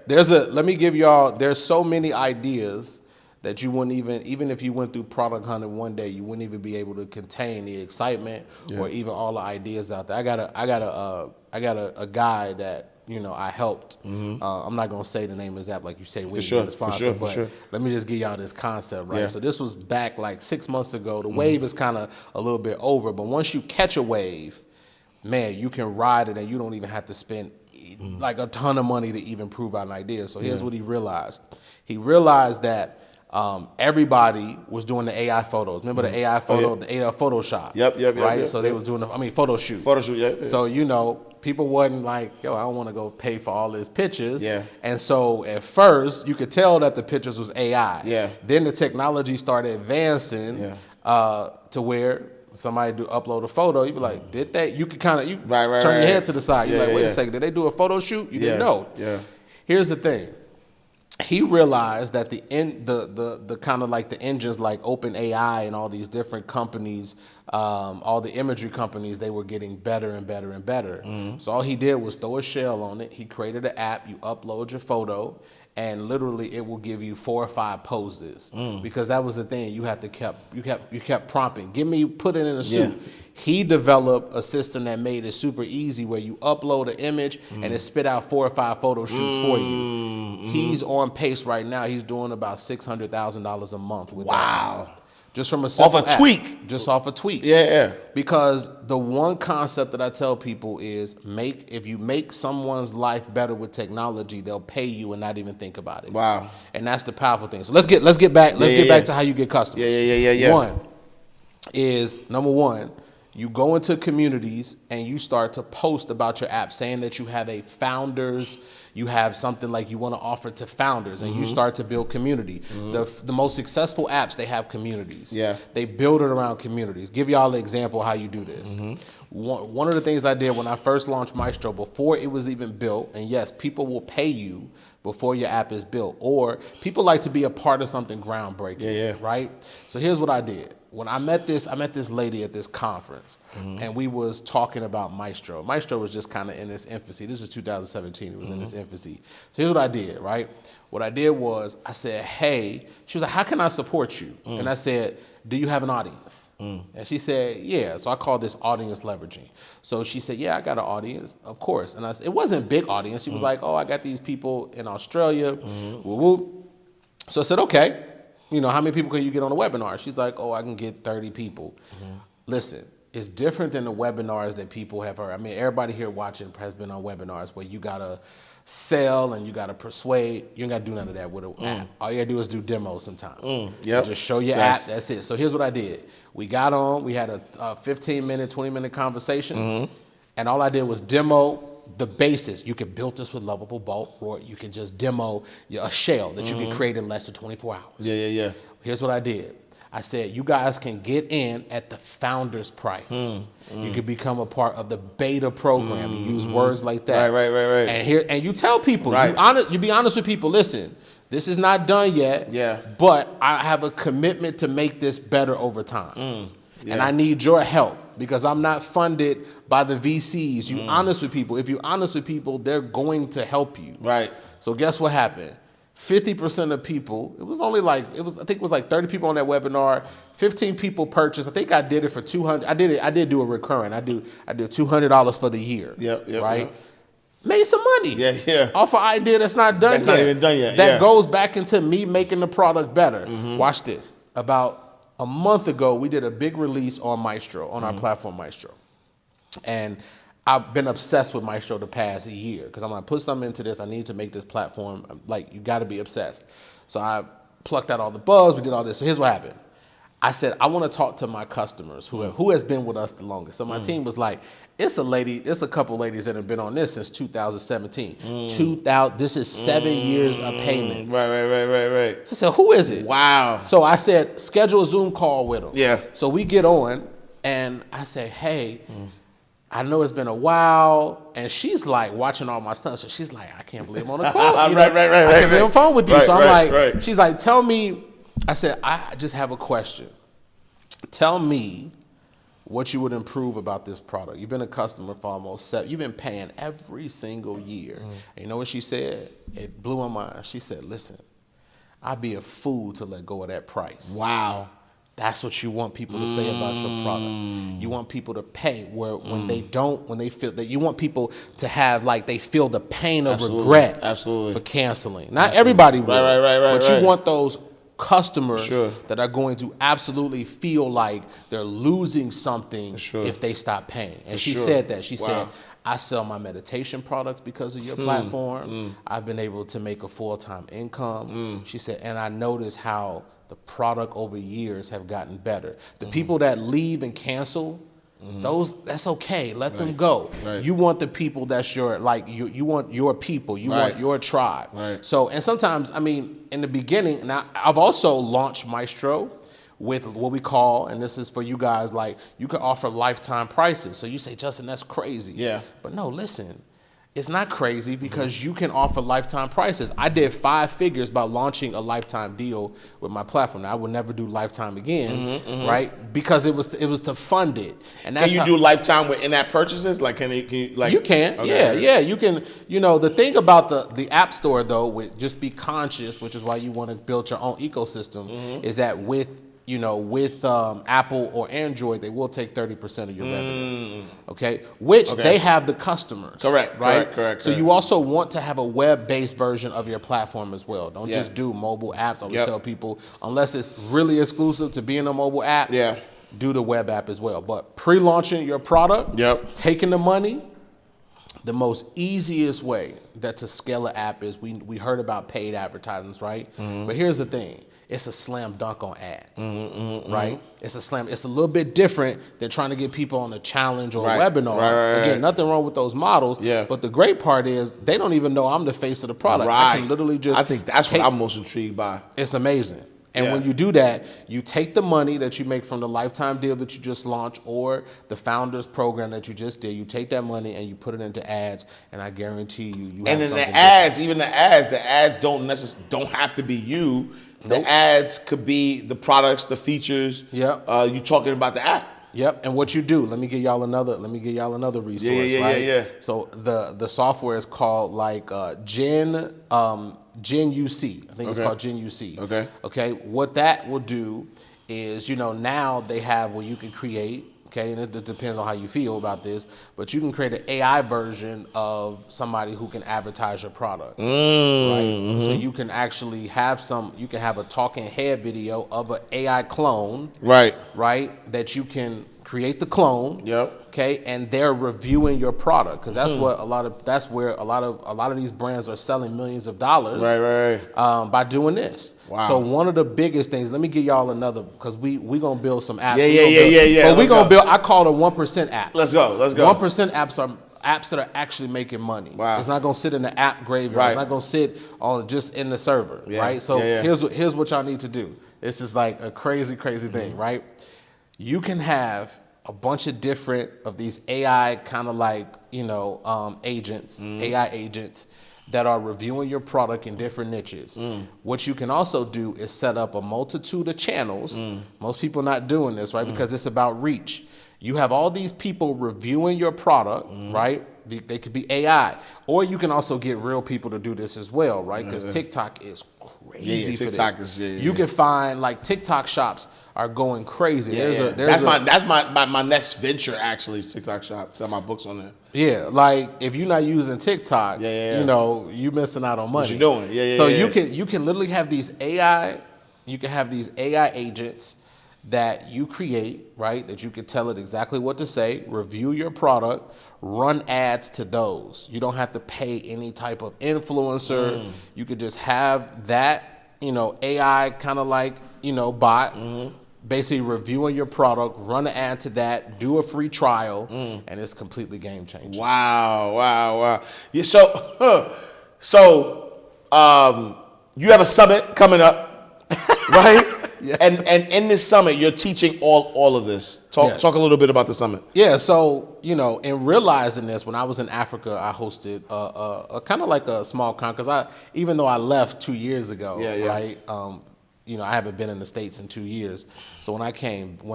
Let me give y'all, there's so many ideas that you wouldn't even if you went through product hunting one day, you wouldn't even be able to contain the excitement or even all the ideas out there. I got a guy that I helped. I'm not gonna say the name of his app like you say. For sure. Let me just give y'all this concept, right? So this was back like 6 months ago. The wave is kind of a little bit over, but once you catch a wave, man, you can ride it, and you don't even have to spend like a ton of money to even prove out an idea. So here's what he realized. He realized that everybody was doing the AI photos. Remember the AI photo, the AI Photoshop? Right. So they was doing photo shoot. So people wasn't like, yo, I don't want to go pay for all these pictures. And so at first, you could tell that the pictures was AI. Then the technology started advancing to where somebody upload a photo. You be like, did they? You could kind of turn your head to the side. You're like, wait a second, did they do a photo shoot? You didn't know. Here's the thing. He realized that the kind of like the engines like OpenAI and all these different companies, all the imagery companies, they were getting better and better and better. So all he did was throw a shell on it. He created an app. You upload your photo, and literally it will give you 4 or 5 poses because that was the thing. You kept prompting. Put it in a suit. He developed a system that made it super easy where you upload an image and it spit out 4 or 5 photo shoots for you. He's on pace right now. He's doing about $600,000 a month with that. Just from a simple app. Just off a tweak. Because the one concept that I tell people is if you make someone's life better with technology, they'll pay you and not even think about it. And that's the powerful thing. So let's get back to how you get customers. Number one, you go into communities and you start to post about your app, saying that you have you have something like you want to offer to founders, and you start to build community. The most successful apps, they have communities. They build it around communities. Give y'all an example how you do this. One of the things I did when I first launched Miestro, before it was even built, and yes, people will pay you before your app is built, or people like to be a part of something groundbreaking, right? So here's what I did. When I met this lady at this conference, and we was talking about Miestro. Miestro was just kind of in its infancy. This is 2017. It was in its infancy. So here's what I did, right? What I did was I said, hey, she was like, how can I support you? And I said, do you have an audience? And she said, yeah. So I called this audience leveraging. So she said, yeah, I got an audience, of course. And it wasn't a big audience. She was like, oh, I got these people in Australia. Woo-woo. So I said, okay. you know, how many people can you get on a webinar? She's like, oh, I can get 30 people. Listen, it's different than the webinars that people have heard. I mean, everybody here watching has been on webinars where you gotta sell and you gotta persuade. You ain't gotta do none of that with an app. All you gotta do is do demos sometimes. Yep. Just show your app, that's it. So here's what I did. We got on, we had a 15-minute, 20-minute conversation, and all I did was demo the basis. You can build this with lovable bulk, or you can just demo a shell that you can create in less than 24 hours. Yeah. Here's what I did. I said, you guys can get in at the founder's price. You can become a part of the beta program. You use words like that. Right. And you tell people, you be honest with people, listen, this is not done yet, but I have a commitment to make this better over time. And I need your help because I'm not funded by the VCs. You honest with people. If you're honest with people, they're going to help you. Right. So guess what happened? 50% of people, I think it was like 30 people on that webinar, 15 people purchased. I think I did it for 200. I did do a recurring. I did $200 for the year. Right? Made some money. Yeah. Off an idea that's not done yet. That's not even done yet. That goes back into me making the product better. Watch this. About a month ago, we did a big release on Miestro, on our platform Miestro. And I've been obsessed with Miestro the past year because I'm like, put something into this. I need to make this platform. Like, you got to be obsessed. So I plucked out all the bugs. We did all this. So here's what happened. I said, I want to talk to my customers who has been with us the longest. So my team was like, it's a couple ladies that have been on this since 2017. This is 7 years of payments. Right. So I said, who is it? Wow. So I said, schedule a Zoom call with them. Yeah. So we get on, and I say, hey, I know it's been a while, and she's like watching all my stuff. So she's like, I can't believe I'm on the call. I can't believe I'm on the phone with you. So I'm like, she's like, tell me. I said, I just have a question. Tell me what you would improve about this product. You've been a customer for almost 7. You've been paying every single year. And you know what she said? It blew my mind. She said, listen, I'd be a fool to let go of that price. Wow. That's what you want people to say about your product. You want people to pay when they feel that you want people to have, like, they feel the pain of regret for canceling. Not everybody will. Right. But you want those customers that are going to absolutely feel like they're losing something if they stop paying. And she said that. She said, I sell my meditation products because of your platform. I've been able to make a full-time income. She said, and I noticed how the product over years have gotten better. The people that leave and cancel, that's okay. Let them go. You want the people that's you want your people. You want your tribe. So, and sometimes, I mean, in the beginning, now I've also launched Miestro with what we call, and this is for you guys, like, you can offer lifetime prices. So you say, Justin, that's crazy. Yeah. But no, listen. It's not crazy because you can offer lifetime prices. I did 5 figures by launching a lifetime deal with my platform. Now, I would never do lifetime again, right? Because it was to fund it. And that's can you do lifetime with in-app purchases? Like, can you like? You can, yeah. You can. You know, the thing about the App Store though, with just be conscious, which is why you want to build your own ecosystem, is that with Apple or Android, they will take 30% of your revenue. Okay, which they have the customers. Correct. So you also want to have a web-based version of your platform as well. Don't just do mobile apps. I would tell people, unless it's really exclusive to being a mobile app, do the web app as well. But pre-launching your product, taking the money, the most easiest way to scale an app is we heard about paid advertisements, right? But here's the thing. It's a slam dunk on ads, right? It's a little bit different than trying to get people on a challenge or a webinar. Again, nothing wrong with those models. But the great part is they don't even know I'm the face of the product. I can literally just I think that's what I'm most intrigued by. It's amazing. And when you do that, you take the money that you make from the lifetime deal that you just launched or the founders program that you just did, you take that money and you put it into ads, and I guarantee you and then the ads don't have to be you. The ads could be the products, the features. You talking about the app. And what you do, let me give y'all another resource, right? So the software is called like Gen UC. I think it's called Gen UC. Okay. What that will do is, now they have where you can create Okay, and it depends on how you feel about this, but you can create an AI version of somebody who can advertise your product, right? So you can actually have you can have a talking head video of an AI clone, Right. That you can create the clone, Yep. okay, and they're reviewing your product because that's where a lot of these brands are selling millions of dollars, Right. by doing this. Wow. So one of the biggest things, let me give y'all another, because we gonna build some apps. Yeah. But we gonna build. I call them 1% apps. Let's go. 1% apps are apps that are actually making money. Wow. It's not gonna sit in the app graveyard. Right. It's not gonna sit on just in the server. Yeah. Right. So Yeah. here's what y'all need to do. This is like a crazy thing, right? You can have a bunch of different of these AI kind of like agents, AI agents that are reviewing your product in different niches. What you can also do is set up a multitude of channels. Most people not doing this, right? Because it's about reach. You have all these people reviewing your product, right? They could be AI, or you can also get real people to do this as well, right? Because TikTok is crazy for TikTok this. is You can find like TikTok shops are going crazy. That's my next venture actually. Is TikTok shop. Sell my books on there. Yeah, like if you're not using TikTok, you missing out on money. What you doing? You can literally have these AI. You can have these AI agents that you create, right? That you can tell it exactly what to say, review your product, run ads to those. You don't have to pay any type of influencer. You could just have that, AI kind of like, bot, basically reviewing your product, run an ad to that, do a free trial, and it's completely game changing. Wow. Yeah, so you have a summit coming up, right? Yeah. And in this summit, you're teaching all of this. Talk a little bit about the summit. Yeah, so, in realizing this, when I was in Africa, I hosted a kind of like a small con, because even though I left 2 years ago, right, I haven't been in the States in 2 years. So when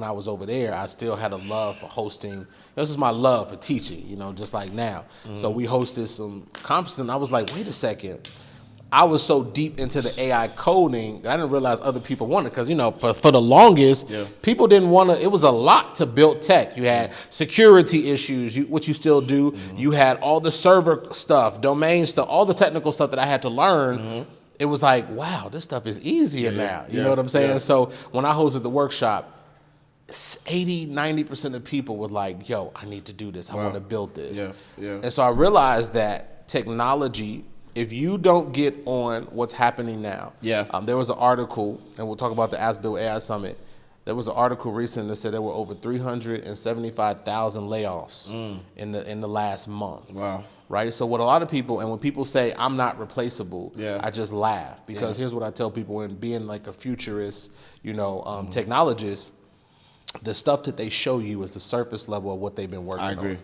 I was over there, I still had a love for hosting. This is my love for teaching, just like now. So we hosted some conferences, and I was like, wait a second. I was so deep into the AI coding that I didn't realize other people wanted, because for the longest, people didn't want to. It was a lot to build tech. You had security issues, which you still do. You had all the server stuff, domain stuff, all the technical stuff that I had to learn. It was like, wow, this stuff is easier now. You know what I'm saying? Yeah. So when I hosted the workshop, 80-90% of people were like, yo, I need to do this. I want to build this. And so I realized that technology, if you don't get on what's happening now, there was an article, and we'll talk about the As Built AI Summit. There was an article recently that said there were over 375,000 layoffs in the last month. Wow. Right? So what a lot of people, and when people say I'm not replaceable, I just laugh, because here's what I tell people, when being like a futurist, technologist, the stuff that they show you is the surface level of what they've been working on. I agree.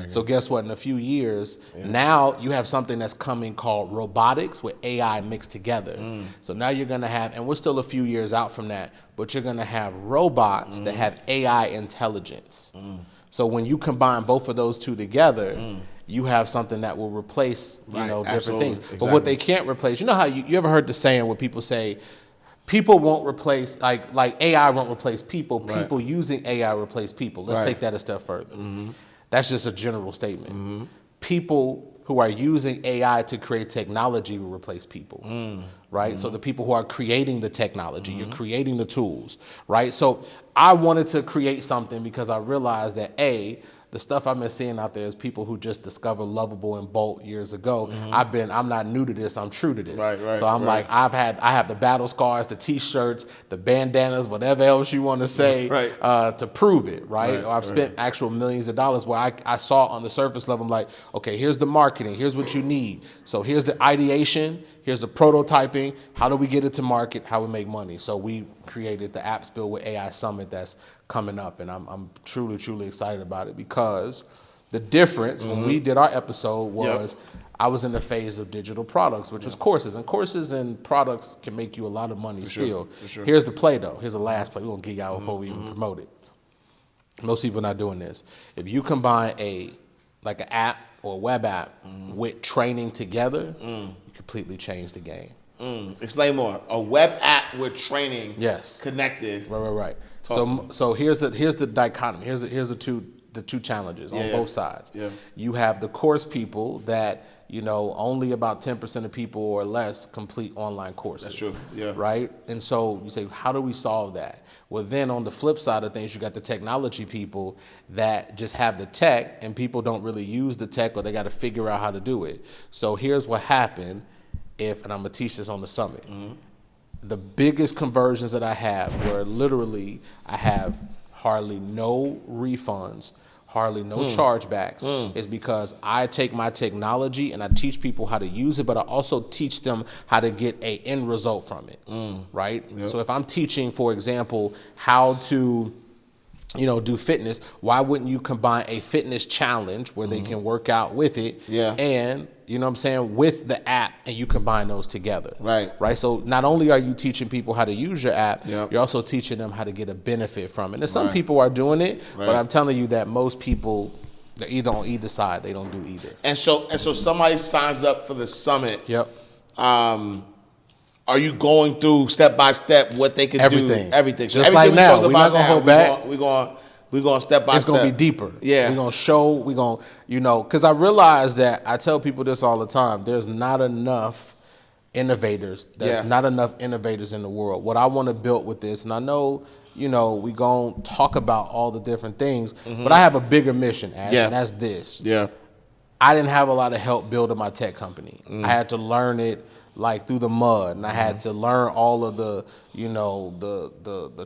So guess what? In a few years, now you have something that's coming called robotics with AI mixed together. So now you're going to have, and we're still a few years out from that, but you're going to have robots that have AI intelligence. So when you combine both of those two together, you have something that will replace, different things. Exactly. But what they can't replace, how you ever heard the saying where people say, people won't replace, like AI won't replace people. People using AI replace people. Let's take that a step further. That's just a general statement. People who are using AI to create technology will replace people, right? So the people who are creating the technology, you're creating the tools, right? So I wanted to create something because I realized that the stuff I've been seeing out there is people who just discovered Lovable and Bolt years ago. I'm not new to this, I'm true to this. So I'm like, I have the battle scars, the t-shirts, the bandanas, whatever else you want to say, to prove it, right? Or I've spent actual millions of dollars where I saw on the surface level, I'm like, okay, here's the marketing, here's what you need. So here's the ideation, here's the prototyping, how do we get it to market, how we make money. So we created the Apps Built with AI Summit that's coming up, and I'm truly excited about it, because the difference when we did our episode was I was in the phase of digital products, which was courses, and products can make you a lot of money still. Here's the play though. Here's the last play. We're gonna geek out before we even promote it. Most people are not doing this. If you combine an app or a web app with training together, you completely change the game. Explain more. A web app with training. Yes. Connected. Right. Talk So here's the dichotomy. Here's the two challenges on both sides. Yeah. You have the course people that, only about 10% of people or less complete online courses. That's true. Yeah. Right? And so you say, how do we solve that? Well, then on the flip side of things, you got the technology people that just have the tech and people don't really use the tech, or they got to figure out how to do it. So here's what happened and I'm going to teach this on the summit. The biggest conversions that I have where literally I have hardly no refunds, hardly no chargebacks, is because I take my technology and I teach people how to use it, but I also teach them how to get an end result from it, right? Yep. So if I'm teaching, for example, how to do fitness, why wouldn't you combine a fitness challenge where they can work out with it and, with the app, and you combine those together. Right. So not only are you teaching people how to use your app, you're also teaching them how to get a benefit from it. And some people are doing it, but I'm telling you that most people, they're either on either side. They don't do either. And so somebody signs up for the summit. Yep. Are you going through step by step what they can do? Everything. Just like now, we're not gonna hold back. We're going step by step. It's gonna be deeper. Yeah. We're gonna show. We're gonna, because I realize that I tell people this all the time. There's not enough innovators. There's not enough innovators in the world. What I want to build with this, and I know, we gonna talk about all the different things, but I have a bigger mission, Ash, and that's this. Yeah. I didn't have a lot of help building my tech company. I had to learn it through the mud, and I had to learn all of the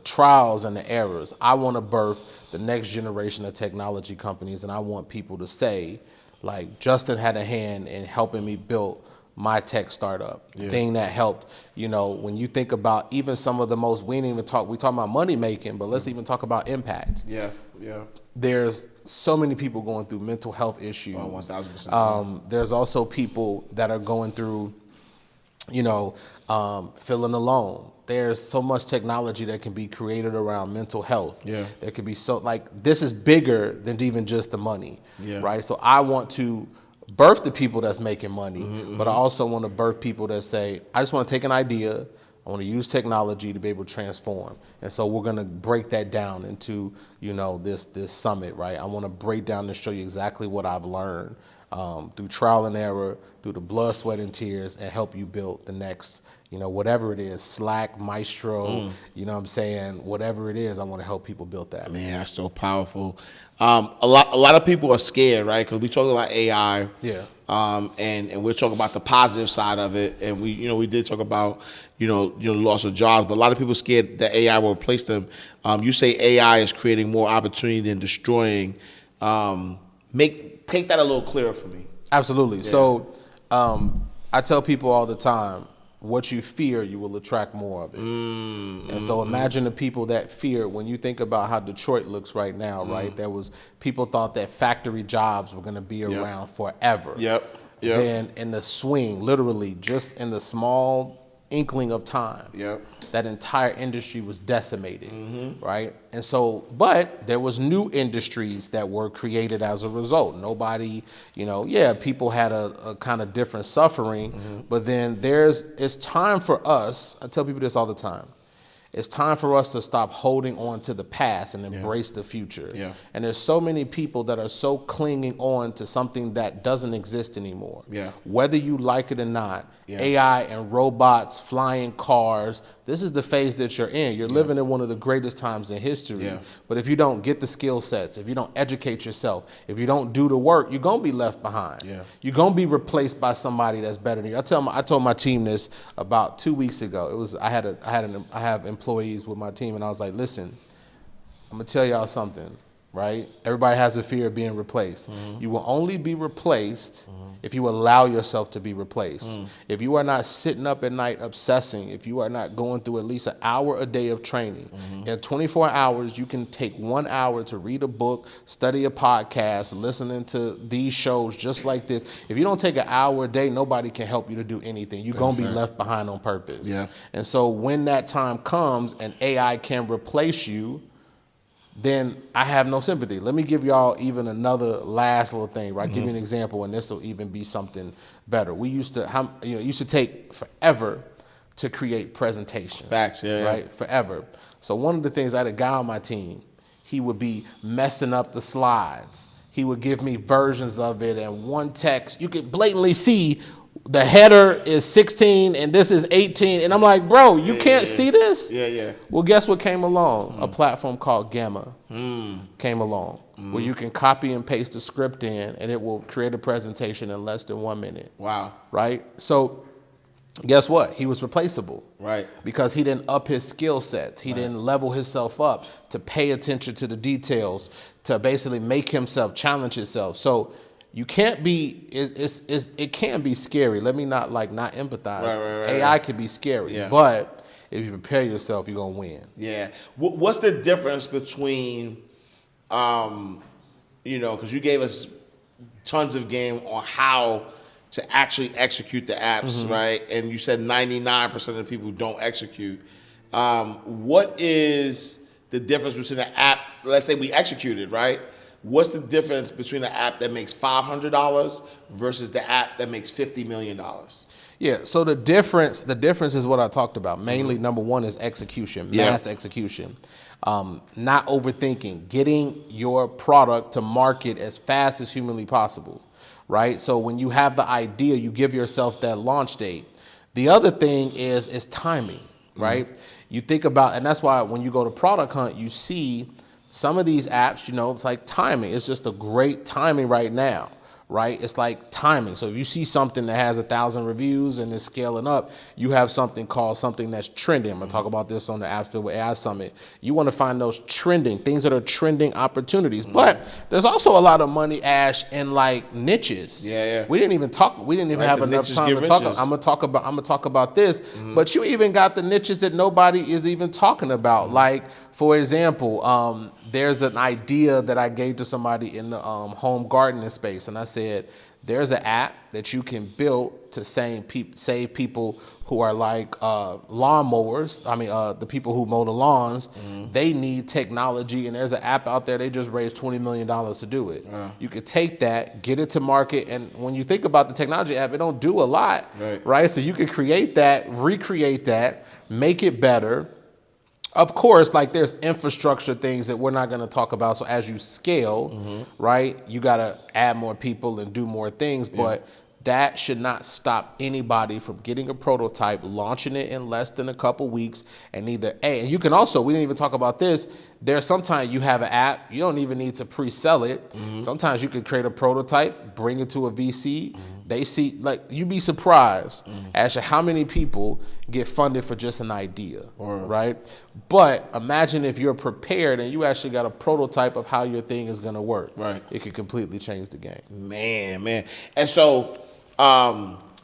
trials and the errors. I want to birth the next generation of technology companies, and I want people to say, Justin had a hand in helping me build my tech startup. The thing that helped, when you think about even some of the most, we talk about money making, but let's even talk about impact. Yeah. There's so many people going through mental health issues. 1,000%. There's also people that are going through feeling alone. There's so much technology that can be created around mental health. Yeah. There could be this is bigger than even just the money. Yeah. Right. So I want to birth the people that's making money, but I also want to birth people that say, I just want to take an idea, I want to use technology to be able to transform. And so we're going to break that down into, this summit, right? I want to break down and show you exactly what I've learned through trial and error, through the blood, sweat, and tears, and help you build the next, whatever it is, Slack, Miestro, whatever it is, I want to help people build that. Man, that's so powerful. A lot of people are scared, right? Because we talk about AI. Yeah. And we're talking about the positive side of it, and we did talk about loss of jobs, but a lot of people are scared that AI will replace them. You say AI is creating more opportunity than destroying. Paint that a little clearer for me. Absolutely. Yeah. So I tell people all the time, what you fear, you will attract more of it. And so imagine the people that fear, when you think about how Detroit looks right now, right? People thought that factory jobs were going to be around forever. Yep. Then in the swing, literally just in the small inkling of time, that entire industry was decimated, right? And so, but there was new industries that were created as a result. Nobody, people had a kind of different suffering, but then it's time for us, I tell people this all the time, it's time for us to stop holding on to the past and embrace the future. Yeah. And there's so many people that are so clinging on to something that doesn't exist anymore. Yeah. Whether you like it or not, AI and robots, flying cars, this is the phase that you're in. You're living in one of the greatest times in history. Yeah. But if you don't get the skill sets, if you don't educate yourself, if you don't do the work, you're going to be left behind. Yeah. You're going to be replaced by somebody that's better than you. I told my team this about 2 weeks ago. I have employees with my team, and I was like, listen, I'm going to tell y'all something, right? Everybody has a fear of being replaced. You will only be replaced if you allow yourself to be replaced. If you are not sitting up at night obsessing, if you are not going through at least an hour a day of training, in 24 hours, you can take 1 hour to read a book, study a podcast, listening to these shows just like this. If you don't take an hour a day, nobody can help you to do anything. You're going to be left behind on purpose. Yeah. And so when that time comes and AI can replace you, then I have no sympathy. Let me give y'all even another last little thing, right? Give you an example, and this will even be something better. We used to, it used to take forever to create presentations. Facts, yeah. Right? Forever. So one of the things, I had a guy on my team, he would be messing up the slides. He would give me versions of it, and one text, you could blatantly see the header is 16 and this is 18. And I'm like, bro, you can't see this? Yeah. Well, guess what came along? A platform called Gamma came along, where you can copy and paste the script in, and it will create a presentation in less than 1 minute. Wow. Right? So guess what? He was replaceable. Right. Because he didn't up his skill sets. He didn't level himself up to pay attention to the details, to basically make himself challenge himself. So you can't be, it can be scary. Let me not empathize. Right. AI can be scary, but if you prepare yourself, you're going to win. Yeah. What's the difference between, because you gave us tons of game on how to actually execute the apps, right? And you said 99% of the people don't execute. What is the difference between an app, let's say we executed, right? What's the difference between an app that makes $500 versus the app that makes $50 million? Yeah, so the difference is what I talked about. Mainly, number one is execution, mass execution. Not overthinking, getting your product to market as fast as humanly possible, right? So when you have the idea, you give yourself that launch date. The other thing is timing, right? You think about, and that's why when you go to Product Hunt, you see some of these apps, it's like timing. It's just a great timing right now, right? It's like timing. So if you see something that has 1,000 reviews and is scaling up, you have something that's trending. I'm gonna talk about this on the Apps Built with AI Summit. You wanna find those trending, things that are trending opportunities. But there's also a lot of money, Ash, in like niches. Yeah. We didn't even have enough time to talk. I'm gonna talk about this, but you even got the niches that nobody is even talking about. Like, for example, there's an idea that I gave to somebody in the home gardening space, and I said, there's an app that you can build to save people who are like lawnmowers. I mean, the people who mow the lawns, they need technology, and there's an app out there, they just raised $20 million to do it. You could take that, get it to market, and when you think about the technology app, it don't do a lot, right? So you could create that, recreate that, make it better. Of course, like there's infrastructure things that we're not going to talk about. So as you scale, right, you got to add more people and do more things. But that should not stop anybody from getting a prototype, launching it in less than a couple weeks, and and you can also, we didn't even talk about this, there's sometimes you have an app, you don't even need to pre-sell it. Sometimes you can create a prototype, bring it to a VC, they see, like, you'd be surprised as to how many people get funded for just an idea, right? But imagine if you're prepared and you actually got a prototype of how your thing is going to work. Right. It could completely change the game. Man. And so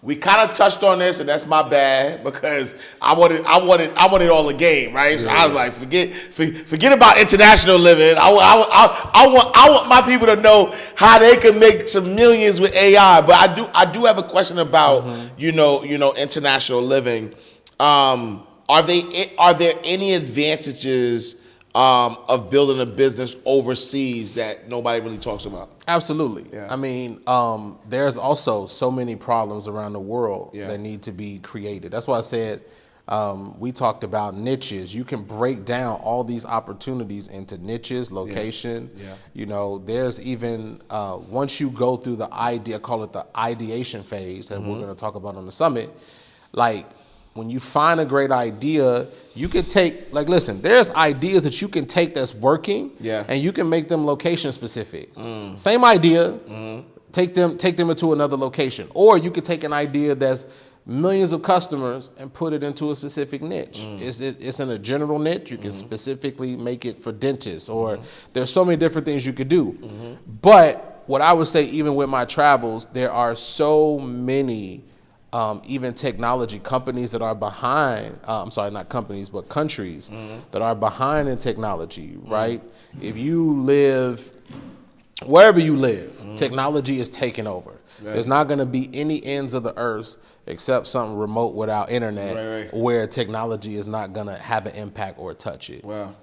we kind of touched on this, and that's my bad, because I wanted all the game, right? So I was like, forget about international living. I want my people to know how they can make some millions with AI. But I do have a question about international living. Are there any advantages of building a business overseas that nobody really talks about? Absolutely. Yeah. I mean, there's also so many problems around the world that need to be created. That's why I said we talked about niches. You can break down all these opportunities into niches, location. There's even, once you go through the idea, call it the ideation phase that we're going to talk about on the summit, like, when you find a great idea, you can take, like, listen, there's ideas that you can take that's working, and you can make them location specific. Same idea, take them into another location. Or you could take an idea that's millions of customers and put it into a specific niche. It's in a general niche. You can specifically make it for dentists, or there's so many different things you could do. But what I would say, even with my travels, there are so many even technology companies that are behind, I'm sorry, not companies, but countries that are behind in technology, right? If you live, wherever you live, technology is taking over. There's not going to be any ends of the earth except something remote without internet where technology is not going to have an impact or touch it. Wow.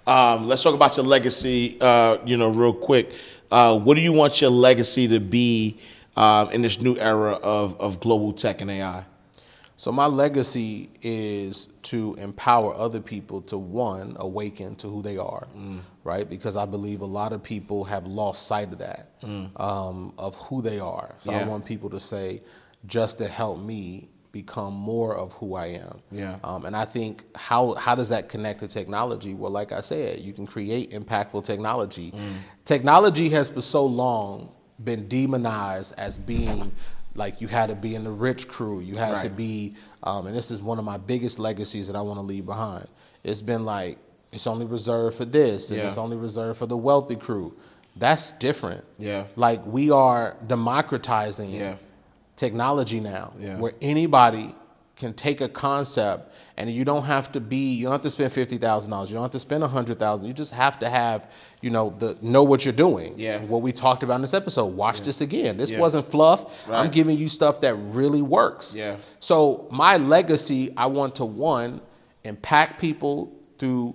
Let's talk about your legacy, real quick. What do you want your legacy to be in this new era of global tech and AI? So my legacy is to empower other people to, one, awaken to who they are, right? Because I believe a lot of people have lost sight of that, of who they are. So I want people to say, just to help me become more of who I am. And I think how does that connect to technology? Well, like I said, you can create impactful technology. Technology has for so long been demonized as being like you had to be in the rich crew. You had to be, and this is one of my biggest legacies that I want to leave behind. It's been like, it's only reserved for this, and it's only reserved for the wealthy crew. That's different. Like we are democratizing technology now, where anybody can take a concept, and you don't have to spend $50,000. You don't have to spend $100,000. You just have to have, know what you're doing. What we talked about in this episode. Watch this again. This wasn't fluff. I'm giving you stuff that really works. So my legacy, I want to, one, impact people through,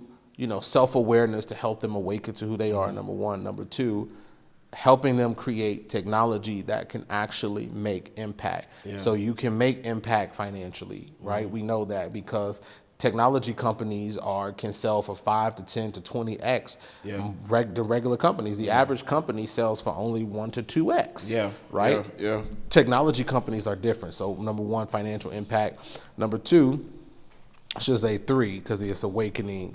self-awareness to help them awaken to who they are, number one. Number two, helping them create technology that can actually make impact. So you can make impact financially, right? We know that because technology companies can sell for 5 to 10 to 20x the regular companies. The average company sells for only 1 to 2x, right? Technology companies are different. So number one, financial impact. Number two, I should say three, because it's awakening,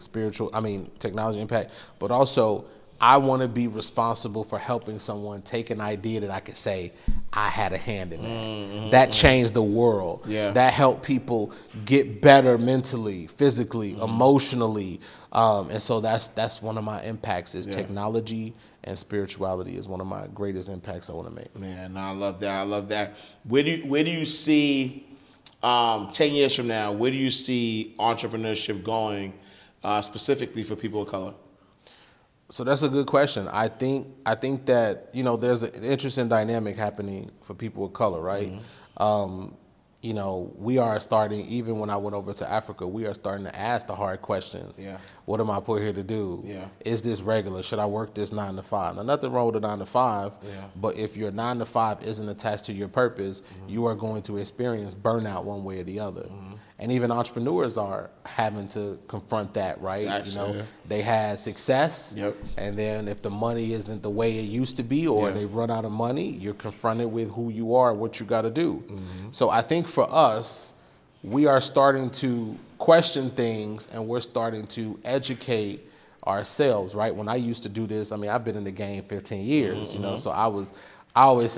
technology impact, but also I want to be responsible for helping someone take an idea that I could say I had a hand in that. That changed the world. That helped people get better mentally, physically, emotionally. And so that's one of my impacts is technology, and spirituality is one of my greatest impacts I want to make. Man, I love that. I love that. Where do you see 10 years from now, where do you see entrepreneurship going specifically for people of color? So that's a good question. I think that, there's an interesting dynamic happening for people of color, right? We are starting, even when I went over to Africa, we are starting to ask the hard questions. What am I put here to do? Is this regular? Should I work this 9 to 5? Now, nothing wrong with a 9 to 5, but if your 9 to 5 isn't attached to your purpose, you are going to experience burnout one way or the other. And even entrepreneurs are having to confront that, right? They had success, and then if the money isn't the way it used to be, or they've run out of money, you're confronted with who you are, what you got to do. So I think for us, we are starting to question things, and we're starting to educate ourselves, right? When I used to do this, I've been in the game 15 years, so I always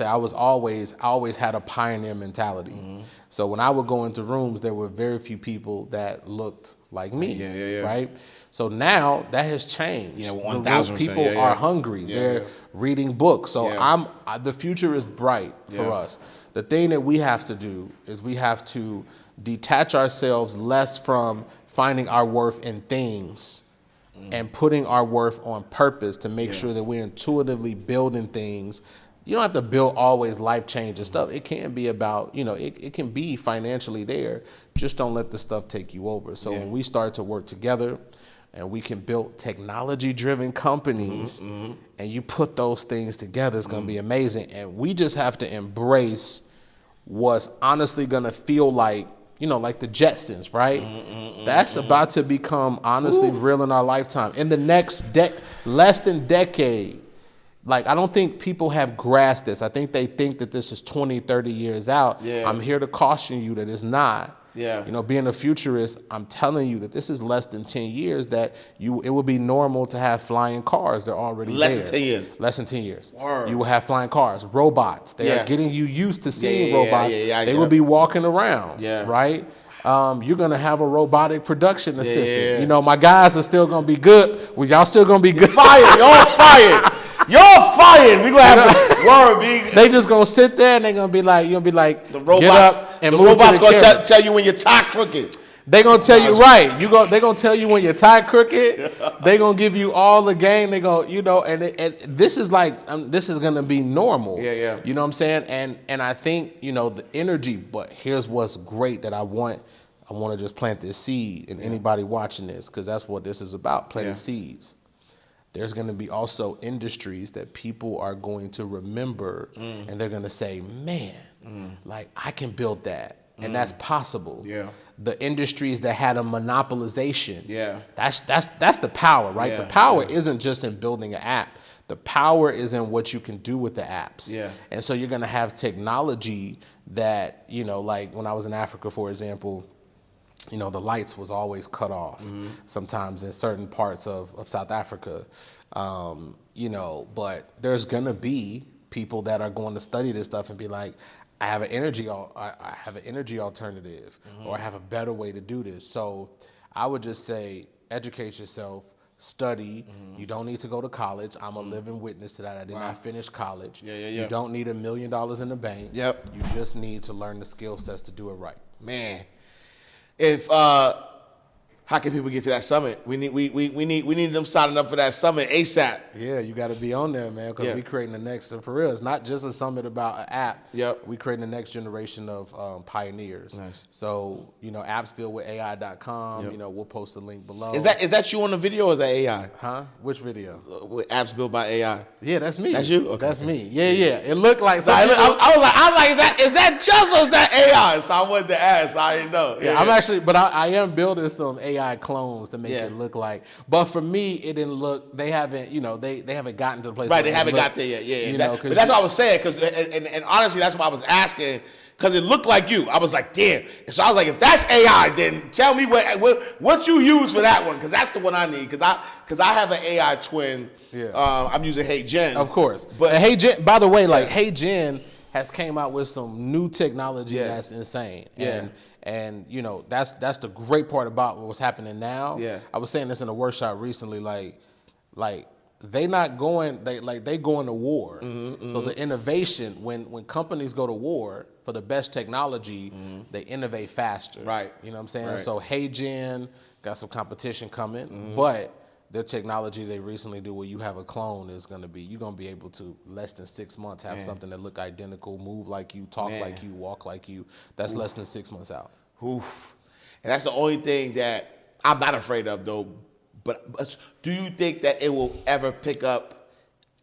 had a pioneer mentality. So when I would go into rooms, there were very few people that looked like me, right? So now that has changed. 1,000%. People are hungry. They're reading books. So the future is bright for us. The thing that we have to do is we have to detach ourselves less from finding our worth in things and putting our worth on purpose to make sure that we're intuitively building things. You don't have to build always life-changing stuff. It can be about, it can be financially there. Just don't let the stuff take you over. So when we start to work together and we can build technology-driven companies and you put those things together, it's going to be amazing. And we just have to embrace what's honestly going to feel like, like the Jetsons, right? That's about to become honestly real in our lifetime. In the next less than decade, like, I don't think people have grasped this. I think they think that this is 20, 30 years out. I'm here to caution you that it's not. Being a futurist, I'm telling you that this is less than 10 years that it will be normal to have flying cars. They're already less there. Than 10 years. Less than 10 years. Word. You will have flying cars, robots. They are getting you used to seeing robots. They will be walking around, right? You're going to have a robotic production assistant. My guys are still going to be good. Well, y'all still going to be good. Fired. Y'all fired. You're fired. We gonna have a word. They just gonna sit there and they gonna be like, you're gonna be like, the robots. Get up and the move robots to the gonna tell you when your tie crooked. They gonna tell you right. They gonna tell you when your tie crooked. They gonna give you all the game. They go, and this is like this is gonna be normal. You know what I'm saying? And I think the energy. But here's what's great that I want to just plant this seed in anybody watching this, because that's what this is about, planting seeds. There's going to be also industries that people are going to remember, and they're going to say, man, like I can build that. and that's possible. Yeah. The industries that had a monopolization. Yeah. That's the power, right? Yeah, The power isn't just in building an app. The power is in what you can do with the apps. Yeah. And so you're going to have technology that, you know, like when I was in Africa, for example, you know, the lights was always cut off sometimes in certain parts of South Africa, you know, but there's going to be people that are going to study this stuff and be like, I have an energy alternative, or I have a better way to do this. So I would just say, educate yourself, study. You don't need to go to college. I'm a living witness to that. I did not finish college. You don't need $1 million in the bank. Yep. You just need to learn the skill sets to do it right. Man, if how can people get to that summit? We need them signing up for that summit ASAP. Yeah, you got to be on there, man, because we creating the next. And for real, it's not just a summit about an app. Yep. We creating the next generation of pioneers. Nice. So, you know, appsbuildwithai.com. You know, we'll post the link below. Is that you on the video, or is that AI? Huh? Which video? With apps built by AI. Yeah, that's me. That's you? Okay. That's me. Yeah. It looked like. So I was like, is that just, or is that AI? So I wanted to ask. I didn't know. Yeah, I'm actually, but I am building some AI clones to make it look like. But for me, it didn't look. They haven't, you know, they haven't gotten to the place. Right, they haven't got there yet. Yeah, you know, but that's what I was saying. Because and honestly, that's what I was asking. Because it looked like you. I was like, damn. And so I was like, if that's AI, then tell me what you use for that one. Because that's the one I need. Because I have an AI twin. Yeah. I'm using Hey Jen. Of course. But Hey Jen, by the way, like Hey Jen has came out with some new technology that's insane. Yeah. And you know, that's the great part about what's happening now. Yeah. I was saying this in a workshop recently, like they going to war. So the innovation, when companies go to war for the best technology, they innovate faster. Right. You know what I'm saying? Right. So Hey Jen got some competition coming, but their technology they recently do where you have a clone is going to be, you're going to be able to less than 6 months have something that look identical, move like you, talk like you, walk like you. That's less than 6 months out. Oof. And that's the only thing that I'm not afraid of, though. But do you think that it will ever pick up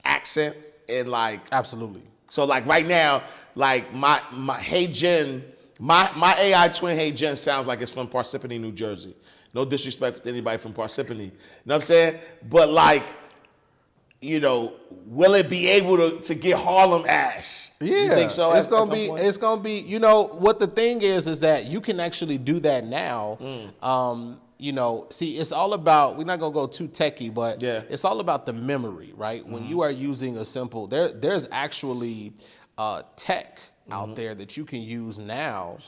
accent and like? Absolutely. So like right now, like my Hey Jen, my AI twin Hey Jen sounds like it's from Parsippany, New Jersey. No disrespect to anybody from Parsippany. You know what I'm saying? But like, you know, will it be able to get Harlem Ash? Yeah, you think so? It's gonna be. You know what the thing is that you can actually do that now. You know, see, it's all about. We're not gonna go too techie, but it's all about the memory, right? When you are using a simple, there's actually tech out there that you can use now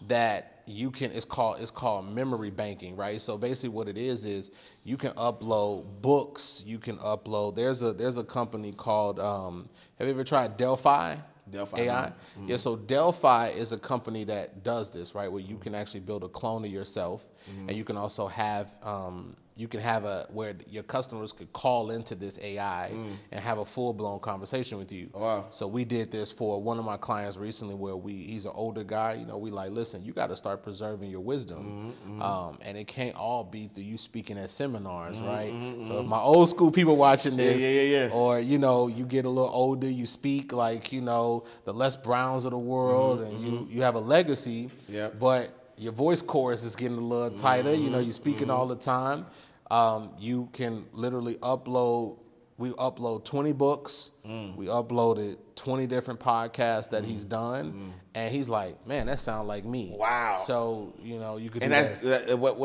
that you can. It's called memory banking, right? So basically, what it is you can upload books. You can upload. There's a company called. Have you ever tried Delphi? Delphi AI? Yeah, so Delphi is a company that does this, right? Where you can actually build a clone of yourself, and you can also have where your customers could call into this AI and have a full-blown conversation with you. Oh, wow. So we did this for one of my clients recently where he's an older guy, you know, we like, listen, you got to start preserving your wisdom. And it can't all be through you speaking at seminars, right? So if my old school people watching this, or, you know, you get a little older, you speak like, you know, the Les Browns of the world, and you have a legacy, but your voice chorus is getting a little tighter. You know, you're speaking all the time. You can literally upload. We upload 20 books. We uploaded 20 different podcasts that he's done, and he's like, "Man, that sounds like me." Wow. So you know, you could. And do that's what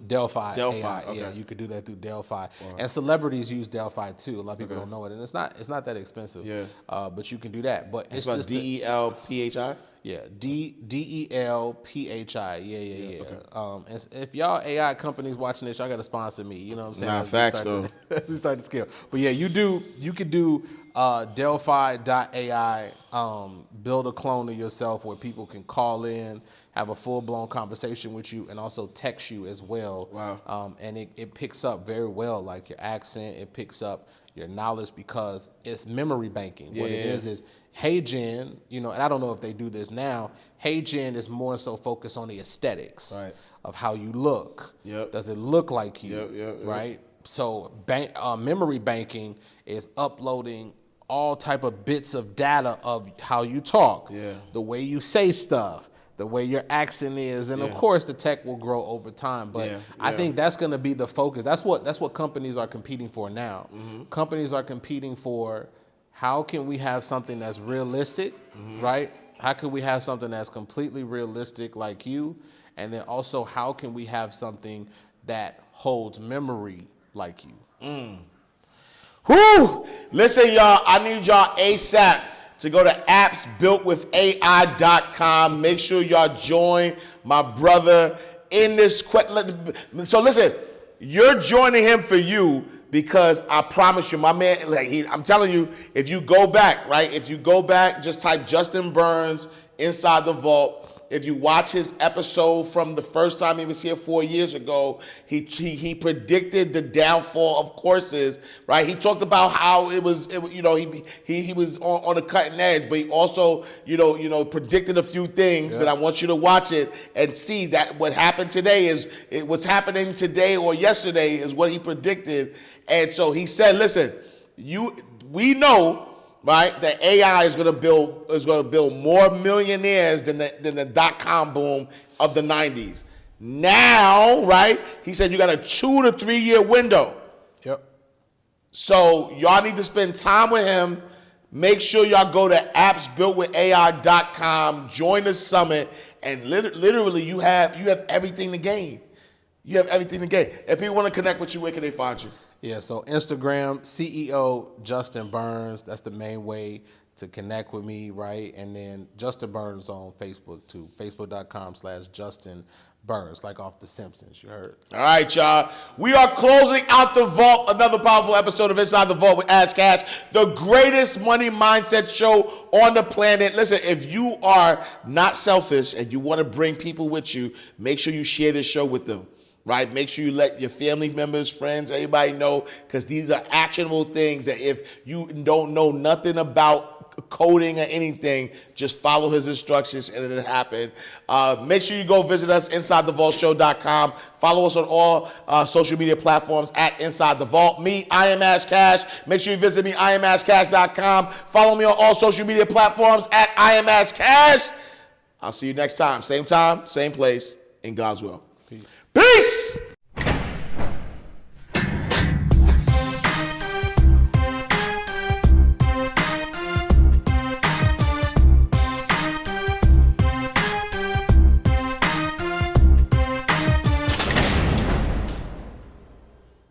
Delphi. Delphi. AI. Okay. Yeah, you could do that through Delphi. And celebrities use Delphi too. A lot of people don't know it, and it's not that expensive. Yeah. But you can do that. But it's about just DELPHI. Yeah, DELPHI. Yeah. Okay. And if y'all AI companies watching this, y'all got to sponsor me. You know what I'm saying? Nah, facts though. As we start to scale. But yeah, you could do Delphi.ai, build a clone of yourself where people can call in, have a full-blown conversation with you, and also text you as well. Wow. And it picks up very well, like your accent, it picks up your knowledge because it's memory banking. What it is Hey Jen, you know, and I don't know if they do this now. Hey Jen is more so focused on the aesthetics of how you look. Does it look like you? Right? So memory banking is uploading all type of bits of data of how you talk, the way you say stuff, the way your accent is, and of course the tech will grow over time. But I think that's going to be the focus. That's what companies are competing for now. Companies are competing for how can we have something that's realistic, right? How can we have something that's completely realistic like you? And then also, how can we have something that holds memory like you? Whew! Listen, y'all, I need y'all ASAP to go to appsbuiltwithai.com. Make sure y'all join my brother in this. So listen, you're joining him for you because I promise you, my man, I'm telling you, if you go back, right? If you go back, just type Justin Burns Inside the Vault. If you watch his episode from the first time he was here 4 years ago, he predicted the downfall of courses, right? He talked about how he was on the cutting edge, but he also, predicted a few things. And I want you to watch it and see that what happened today what's happening today or yesterday is what he predicted. And so he said, listen, we know, right, that AI is going to build more millionaires than the .com boom of the 90s. Now, right, he said you got a 2 to 3 year window. Yep. So y'all need to spend time with him. Make sure y'all go to appsbuiltwithai.com, join the summit, and literally you have everything to gain. You have everything to gain. If people want to connect with you, where can they find you? Yeah, so Instagram, CEO Justin Burns. That's the main way to connect with me, right? And then Justin Burns on Facebook too. Facebook.com/Justin Burns, like off The Simpsons, you heard. All right, y'all. We are closing out the vault. Another powerful episode of Inside the Vault with Ash Cash, the greatest money mindset show on the planet. Listen, if you are not selfish and you want to bring people with you, make sure you share this show with them. Right? Make sure you let your family members, friends, everybody know, because these are actionable things that if you don't know nothing about coding or anything, just follow his instructions and it'll happen. Make sure you go visit us, InsideTheVaultShow.com. Follow us on all social media platforms at Inside the Vault. Me, I am Ash Cash. Make sure you visit me, IamAshCash.com. Follow me on all social media platforms at I am Ash Cash. I'll see you next time, same place, in God's will. Peace. Peace!